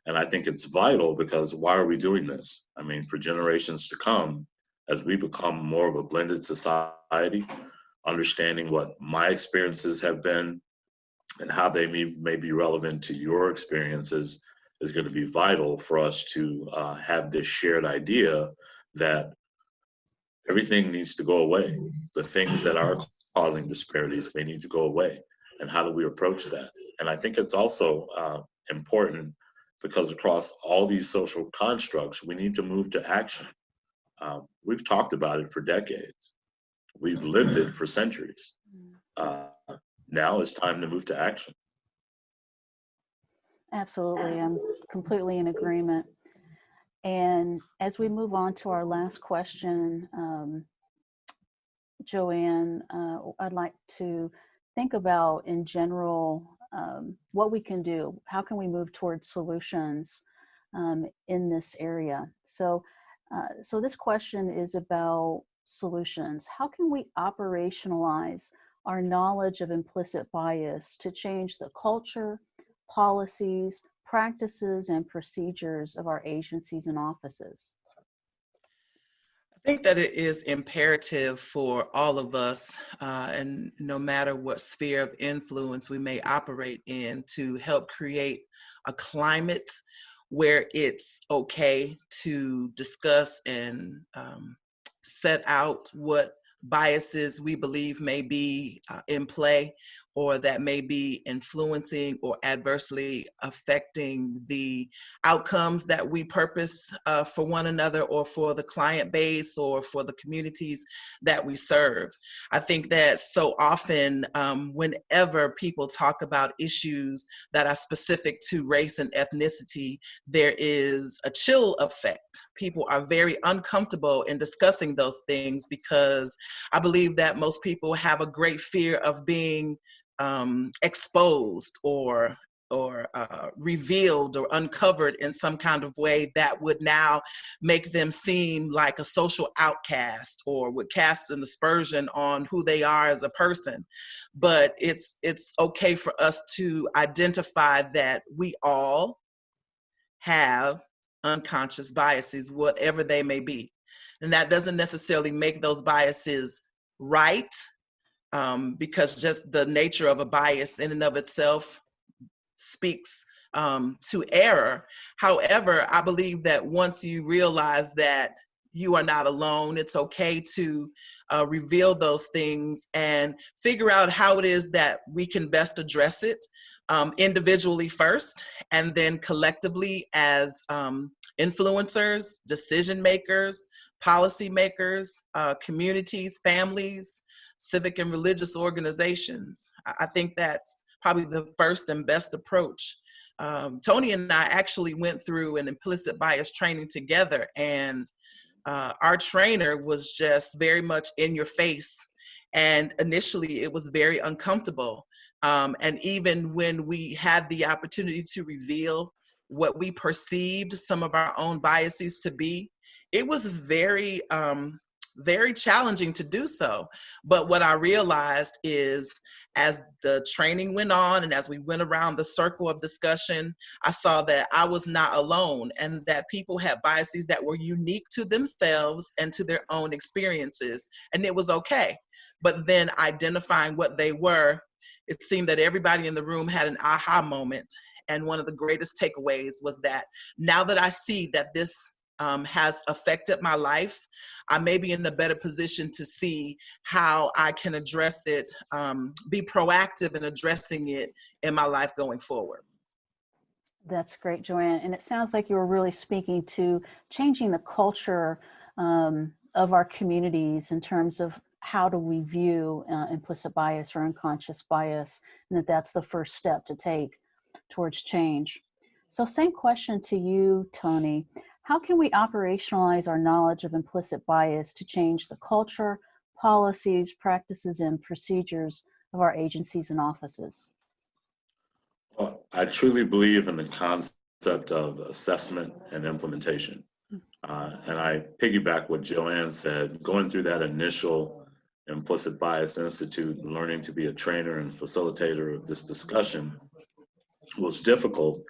And I think it's vital because why are we doing this? I mean, for generations to come, as we become more of a blended society, understanding what my experiences have been and how they may be relevant to your experiences is going to be vital for us to have this shared idea that everything needs to go away. The things that are causing disparities may need to go away. And how do we approach that? And I think it's also important because across all these social constructs, we need to move to action. We've talked about it for decades. We've lived it for centuries. Now it's time to move to action. Absolutely, I'm completely in agreement. And as we move on to our last question, Joanne, I'd like to think about in general what we can do. How can we move towards solutions in this area? So this question is about solutions. How can we operationalize our knowledge of implicit bias to change the culture, policies, practices, and procedures of our agencies and offices? I think that it is imperative for all of us, and no matter what sphere of influence we may operate in, to help create a climate where it's okay to discuss and set out what biases we believe may be in play or that may be influencing or adversely affecting the outcomes that we purpose for one another or for the client base or for the communities that we serve. I think that so often whenever people talk about issues that are specific to race and ethnicity, there is a chill effect. People are very uncomfortable in discussing those things because I believe that most people have a great fear of being exposed or revealed or uncovered in some kind of way that would now make them seem like a social outcast or would cast an aspersion on who they are as a person. But it's okay for us to identify that we all have unconscious biases, whatever they may be. And that doesn't necessarily make those biases right, because just the nature of a bias in and of itself speaks to error. However, I believe that once you realize that you are not alone, it's okay to reveal those things and figure out how it is that we can best address it individually first, and then collectively as influencers, decision makers, policy makers, communities, families, civic and religious organizations. I think that's probably the first and best approach. Tony and I actually went through an implicit bias training together, and our trainer was just very much in your face. And initially it was very uncomfortable. And even when we had the opportunity to reveal what we perceived some of our own biases to be, it was very, very challenging to do so. But what I realized is, as the training went on and as we went around the circle of discussion, I saw that I was not alone and that people had biases that were unique to themselves and to their own experiences, and it was okay. But then identifying what they were, it seemed that everybody in the room had an aha moment. And one of the greatest takeaways was that now that I see that this has affected my life, I may be in a better position to see how I can address it, be proactive in addressing it in my life going forward. That's great, Joanne. And it sounds like you were really speaking to changing the culture of our communities in terms of how do we view implicit bias or unconscious bias, and that's the first step to take towards change. So same question to you, Tony. How can we operationalize our knowledge of implicit bias to change the culture, policies, practices, and procedures of our agencies and offices? Well, I truly believe in the concept of assessment and implementation. And I piggyback what Joanne said, going through that initial Implicit Bias Institute and learning to be a trainer and facilitator of this discussion was difficult,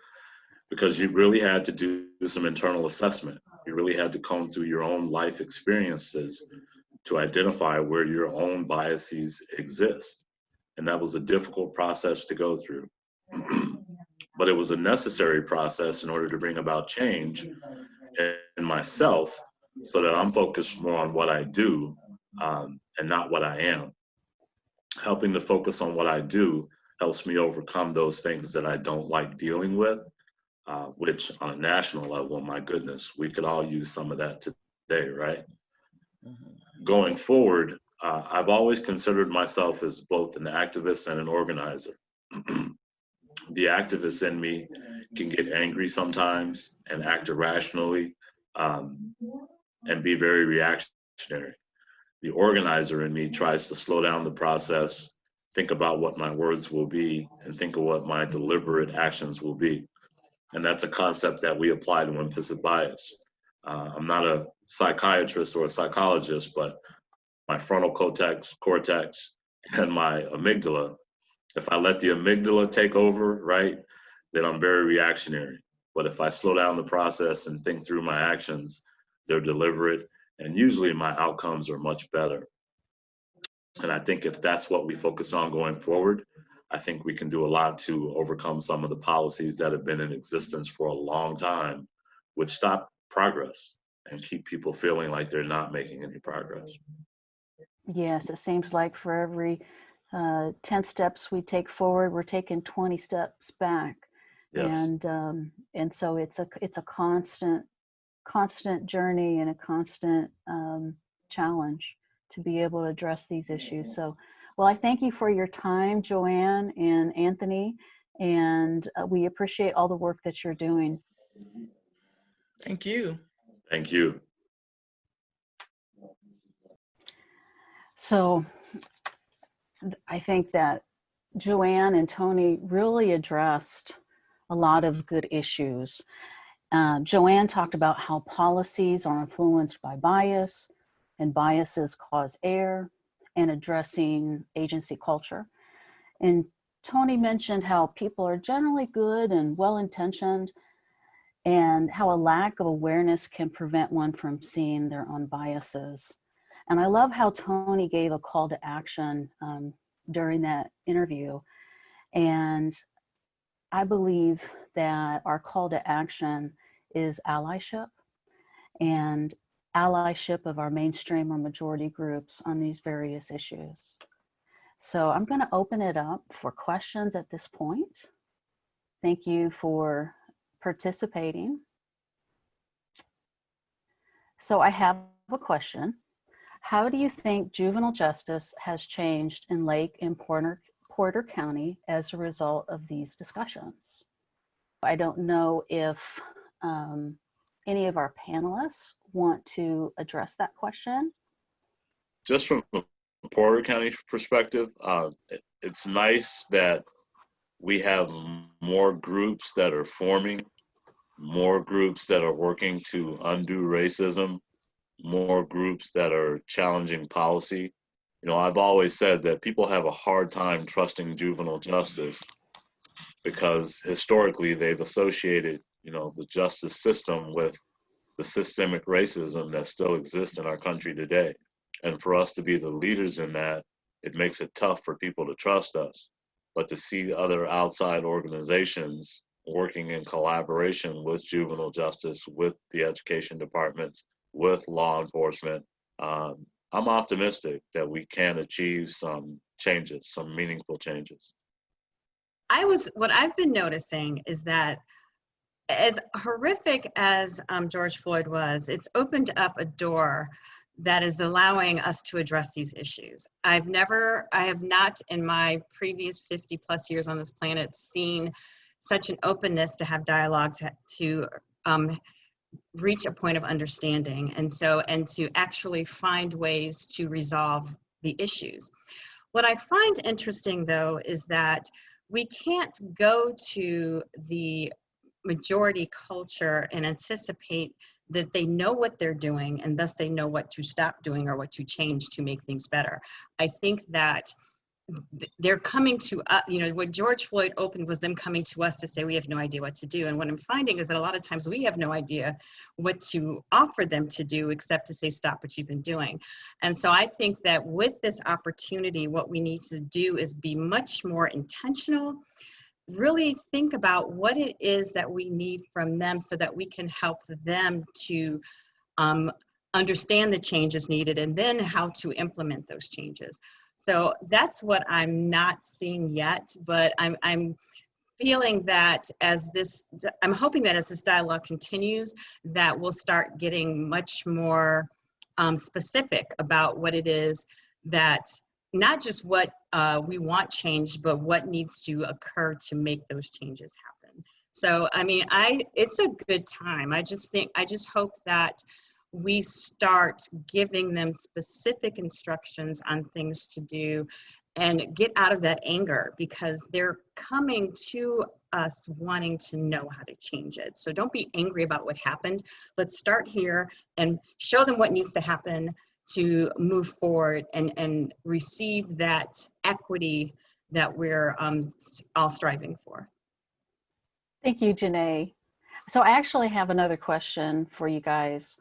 because you really had to do some internal assessment. You really had to comb through your own life experiences to identify where your own biases exist. And that was a difficult process to go through. But it was a necessary process in order to bring about change in myself, so that I'm focused more on what I do and not what I am. Helping to focus on what I do helps me overcome those things that I don't like dealing with, which on a national level, my goodness, we could all use some of that today, right? Going forward, I've always considered myself as both an activist and an organizer. The activist in me can get angry sometimes and act irrationally, and be very reactionary. The organizer in me tries to slow down the process, think about what my words will be, and think of what my deliberate actions will be. And that's a concept that we apply to implicit bias. I'm not a psychiatrist or a psychologist, but my frontal cortex and my amygdala, if I let the amygdala take over, right, then I'm very reactionary. But if I slow down the process and think through my actions, they're deliberate, and usually my outcomes are much better. And I think if that's what we focus on going forward, I think we can do a lot to overcome some of the policies that have been in existence for a long time, which stop progress and keep people feeling like they're not making any progress. Yes, it seems like for every 10 steps we take forward, we're taking 20 steps back. Yes. And so it's a constant journey and a constant challenge to be able to address these issues. So, well, I thank you for your time, Joanne and Anthony, and we appreciate all the work that you're doing. Thank you. Thank you. So I think that Joanne and Tony really addressed a lot of good issues. Joanne talked about how policies are influenced by bias, and biases cause error, and addressing agency culture. And Tony mentioned how people are generally good and well-intentioned, and how a lack of awareness can prevent one from seeing their own biases. And I love how Tony gave a call to action during that interview. And I believe that our call to action is allyship, and allyship of our mainstream or majority groups on these various issues. So I'm going to open it up for questions at this point. Thank you for participating. So I have a question. How do you think juvenile justice has changed in Lake and Porter County as a result of these discussions? I don't know if any of our panelists want to address that question. Just from a Porter County perspective, it's nice that we have more groups that are forming, more groups that are working to undo racism, more groups that are challenging policy. You know, I've always said that people have a hard time trusting juvenile justice because historically they've associated, you know, the justice system with the systemic racism that still exists in our country today. And for us to be the leaders in that, it makes it tough for people to trust us. But to see other outside organizations working in collaboration with juvenile justice, with the education departments, with law enforcement, I'm optimistic that we can achieve some changes, some meaningful changes. What I've been noticing is that as horrific as George Floyd was, it's opened up a door that is allowing us to address these issues. I have not in my previous 50 plus years on this planet seen such an openness to have dialogue to reach a point of understanding and to actually find ways to resolve the issues. What I find interesting though is that we can't go to the majority culture and anticipate that they know what they're doing and thus they know what to stop doing or what to change to make things better. I think that they're coming to us, you know, what George Floyd opened was them coming to us to say we have no idea what to do. And what I'm finding is that a lot of times we have no idea what to offer them to do except to say stop what you've been doing. And so I think that with this opportunity, what we need to do is be much more intentional, really think about what it is that we need from them so that we can help them to understand the changes needed and then how to implement those changes. So that's what I'm not seeing yet, but I'm feeling that I'm hoping that as this dialogue continues, that we'll start getting much more specific about what it is that, not just what we want changed, but what needs to occur to make those changes happen. So, I mean, it's a good time. I just hope that we start giving them specific instructions on things to do and get out of that anger, because they're coming to us wanting to know how to change it. So don't be angry about what happened. Let's start here and show them what needs to happen to move forward and receive that equity that we're all striving for. Thank you, Janae. So I actually have another question for you guys.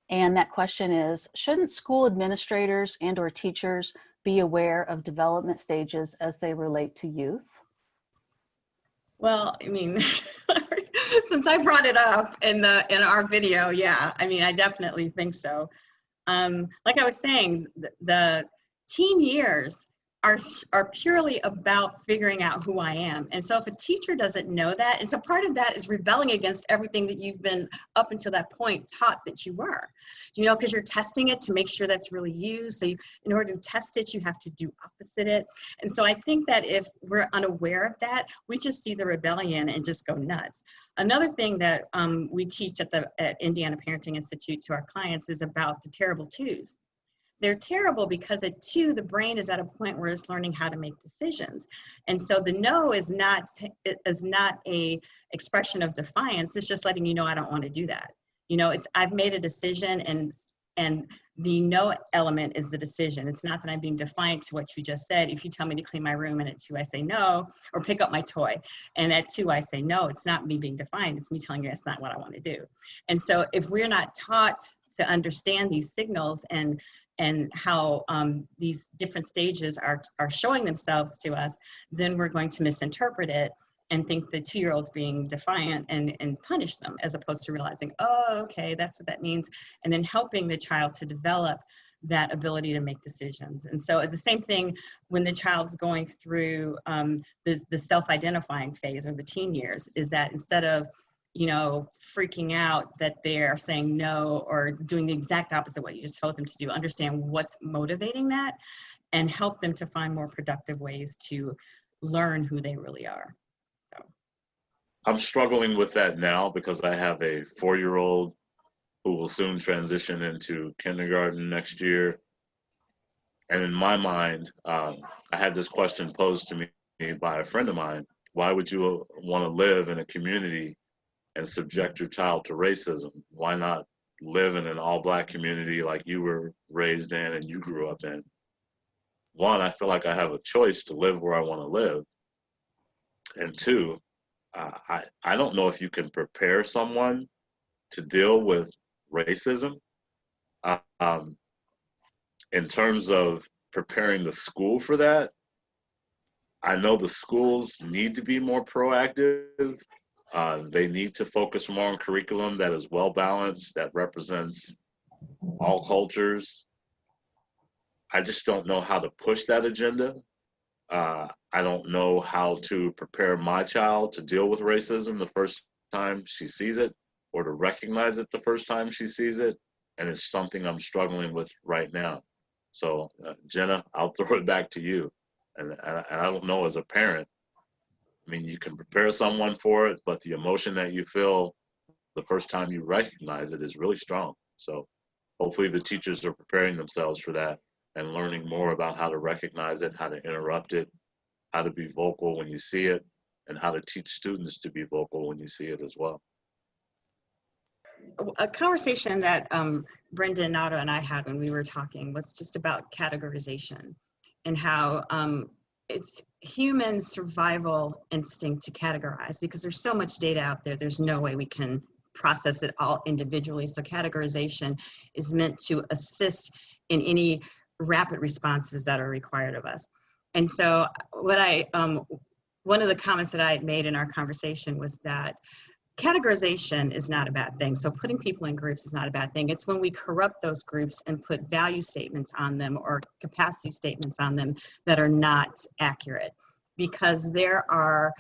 And that question is, shouldn't school administrators and or teachers be aware of development stages as they relate to youth? Well, I mean, since I brought it up in our video, yeah, I mean, I definitely think so. Like I was saying, the teen years are purely about figuring out who I am. And so if a teacher doesn't know that, and so part of that is rebelling against everything that you've been up until that point taught that you were, you know, because you're testing it to make sure that's really you. So in order to test it, you have to do opposite it. And so I think that if we're unaware of that, we just see the rebellion and just go nuts. Another thing that we teach at Indiana Parenting Institute to our clients is about the terrible twos. They're terrible because at 2, the brain is at a point where it's learning how to make decisions. And so the no is not a expression of defiance. It's just letting you know I don't want to do that. You know, I've made a decision, and the no element is the decision. It's not that I'm being defiant to what you just said. If you tell me to clean my room and at 2 I say no, or pick up my toy, and at 2 I say no, it's not me being defiant. It's me telling you that's not what I want to do. And so if we're not taught to understand these signals and how these different stages are showing themselves to us, then we're going to misinterpret it and think the 2-year-old's being defiant and punish them, as opposed to realizing, oh, okay, that's what that means, and then helping the child to develop that ability to make decisions. And so it's the same thing when the child's going through the self-identifying phase or the teen years, is that instead of you know, freaking out that they're saying no or doing the exact opposite of what you just told them to do. Understand what's motivating that and help them to find more productive ways to learn who they really are. So I'm struggling with that now because I have a 4-year-old who will soon transition into kindergarten next year. And in my mind, I had this question posed to me by a friend of mine. Why would you want to live in a community and subject your child to racism? Why not live in an all-Black community like you were raised in and you grew up in? One, I feel like I have a choice to live where I want to live. And two, I don't know if you can prepare someone to deal with racism. In terms of preparing the school for that, I know the schools need to be more proactive. They need to focus more on curriculum that is well balanced, that represents all cultures. I just don't know how to push that agenda. I don't know how to prepare my child to deal with racism the first time she sees it, or to recognize it the first time she sees it. And it's something I'm struggling with right now. So Jenna, I'll throw it back to you. And I don't know, as a parent, I mean, you can prepare someone for it, but the emotion that you feel the first time you recognize it is really strong. So hopefully the teachers are preparing themselves for that and learning more about how to recognize it, how to interrupt it, how to be vocal when you see it, and how to teach students to be vocal when you see it as well. a conversation that Brenda and Nada and I had when we were talking was just about categorization and how it's human survival instinct to categorize, because there's so much data out there, there's no way we can process it all individually. So categorization is meant to assist in any rapid responses that are required of us. And so what one of the comments that I had made in our conversation was that categorization is not a bad thing. So putting people in groups is not a bad thing. It's when we corrupt those groups and put value statements on them or capacity statements on them that are not accurate, because there are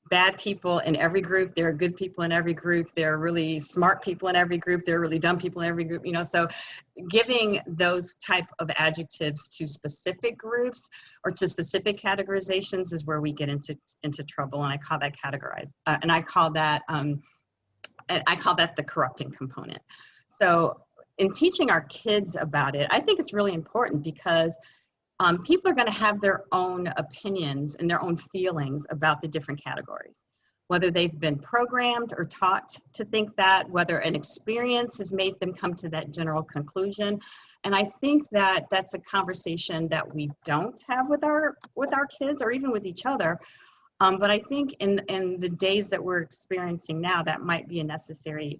bad people in every group, there are good people in every group, there are really smart people in every group, there are really dumb people in every group, you know. So giving those type of adjectives to specific groups or to specific categorizations is where we get into trouble, and I call that and I call that the corrupting component. So in teaching our kids about it, I think it's really important, because people are going to have their own opinions and their own feelings about the different categories, whether they've been programmed or taught to think that, whether an experience has made them come to that general conclusion. And I think that that's a conversation that we don't have with our kids or even with each other. But I think in the days that we're experiencing now, that might be a necessary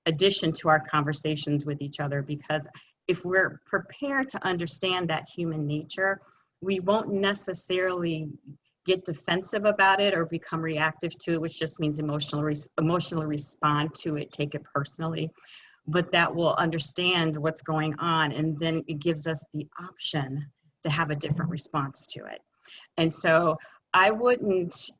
addition to our conversations with each other, because if we're prepared to understand that human nature, we won't necessarily get defensive about it or become reactive to it, which just means emotionally respond to it, take it personally, but that we'll understand what's going on, and then it gives us the option to have a different response to it. And so I wouldn't,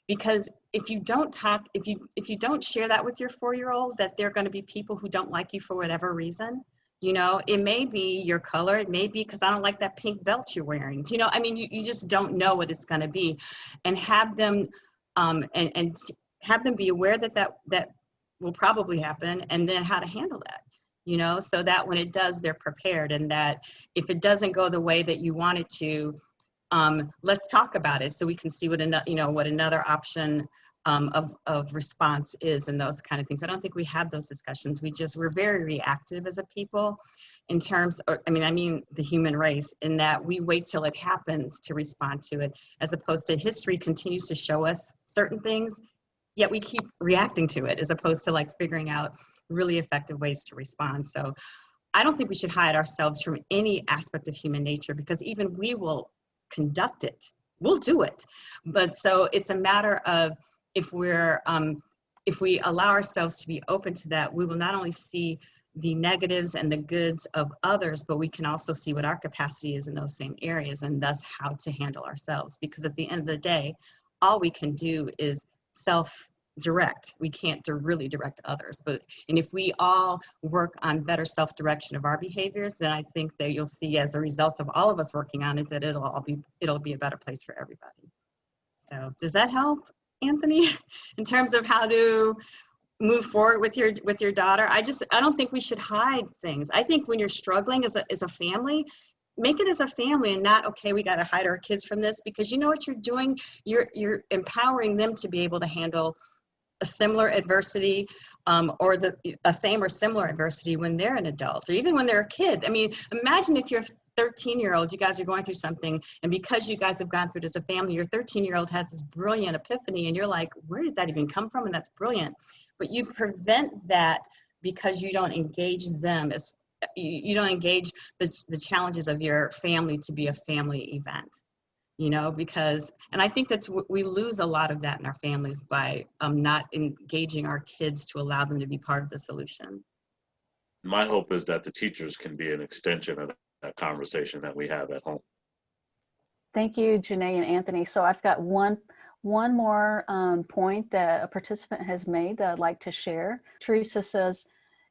because if you don't share that with your 4-year-old, that there are going to be people who don't like you for whatever reason. You know, it may be your color, it may be because I don't like that pink belt you're wearing. You know, I mean, you just don't know what it's going to be, and have them and have them be aware that will probably happen, and then how to handle that. You know, so that when it does, they're prepared, and that if it doesn't go the way that you want it to, let's talk about it so we can see what another option of response is, and those kind of things. I don't think we have those discussions. We're very reactive as a people in terms of, I mean the human race, in that we wait till it happens to respond to it, as opposed to history continues to show us certain things, yet we keep reacting to it, as opposed to like figuring out really effective ways to respond. So I don't think we should hide ourselves from any aspect of human nature, because even we will conduct it, we'll do it. But so it's a matter of, if we allow ourselves to be open to that, we will not only see the negatives and the goods of others, but we can also see what our capacity is in those same areas, and thus how to handle ourselves. Because at the end of the day, all we can do is direct. We can't really direct others, and if we all work on better self-direction of our behaviors, then I think that you'll see, as a result of all of us working on it, that it'll be a better place for everybody. So does that help, Anthony, in terms of how to move forward with your daughter? I don't think we should hide things. I think when you're struggling as a family, make it as a family and not, okay, we got to hide our kids from this, because you know what you're doing? You're empowering them to be able to handle a similar adversity, or a same or similar adversity when they're an adult, or even when they're a kid. I mean, imagine if you're a 13-year-old, you guys are going through something, and because you guys have gone through it as a family, your 13-year-old has this brilliant epiphany, and you're like, where did that even come from? And that's brilliant. But you prevent that because you don't engage them, as you don't engage the challenges of your family to be a family event. You know, because, and I think we lose a lot of that in our families by not engaging our kids to allow them to be part of the solution. My hope is that the teachers can be an extension of that conversation that we have at home. Thank you, Janae and Anthony. So I've got one more point that a participant has made that I'd like to share. Teresa says,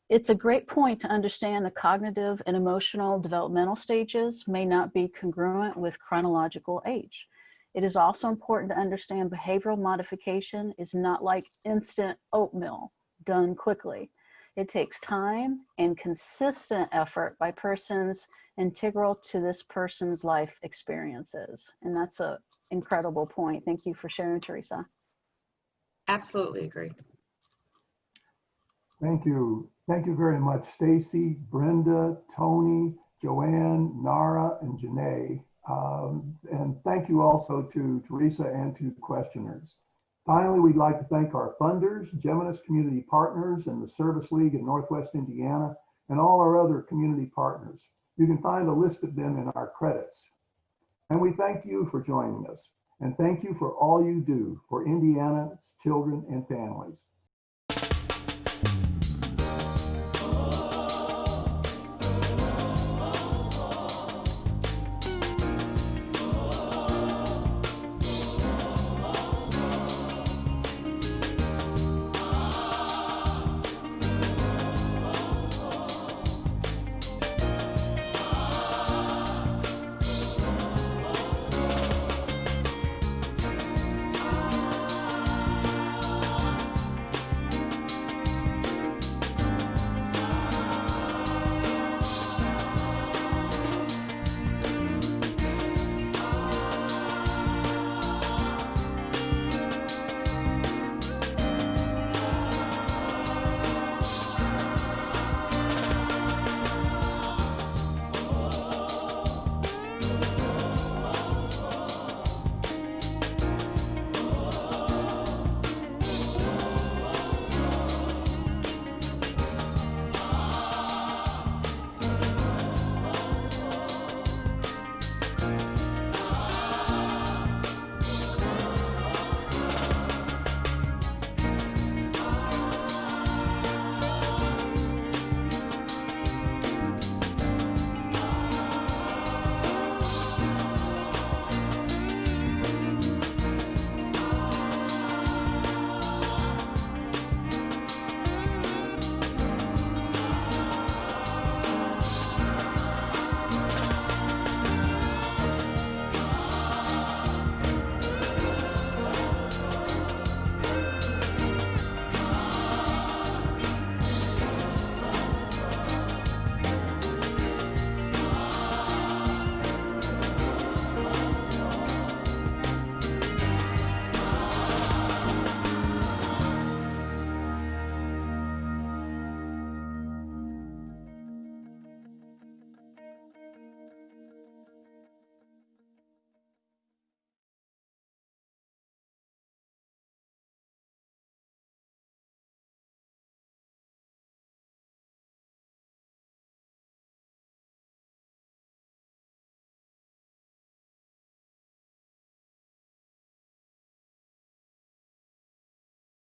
it's a great point to understand the cognitive and emotional developmental stages may not be congruent with chronological age. It is also important to understand behavioral modification is not like instant oatmeal done quickly. It takes time and consistent effort by persons integral to this person's life experiences. And that's an incredible point. Thank you for sharing, Teresa. Absolutely agree. Thank you. Thank you very much, Stacy, Brenda, Tony, Joanne, Nara, and Janae. And thank you also to Teresa and to questioners. Finally, we'd like to thank our funders, Geminis Community Partners, and the Service League in Northwest Indiana, and all our other community partners. You can find a list of them in our credits. And we thank you for joining us. And thank you for all you do for Indiana's children and families.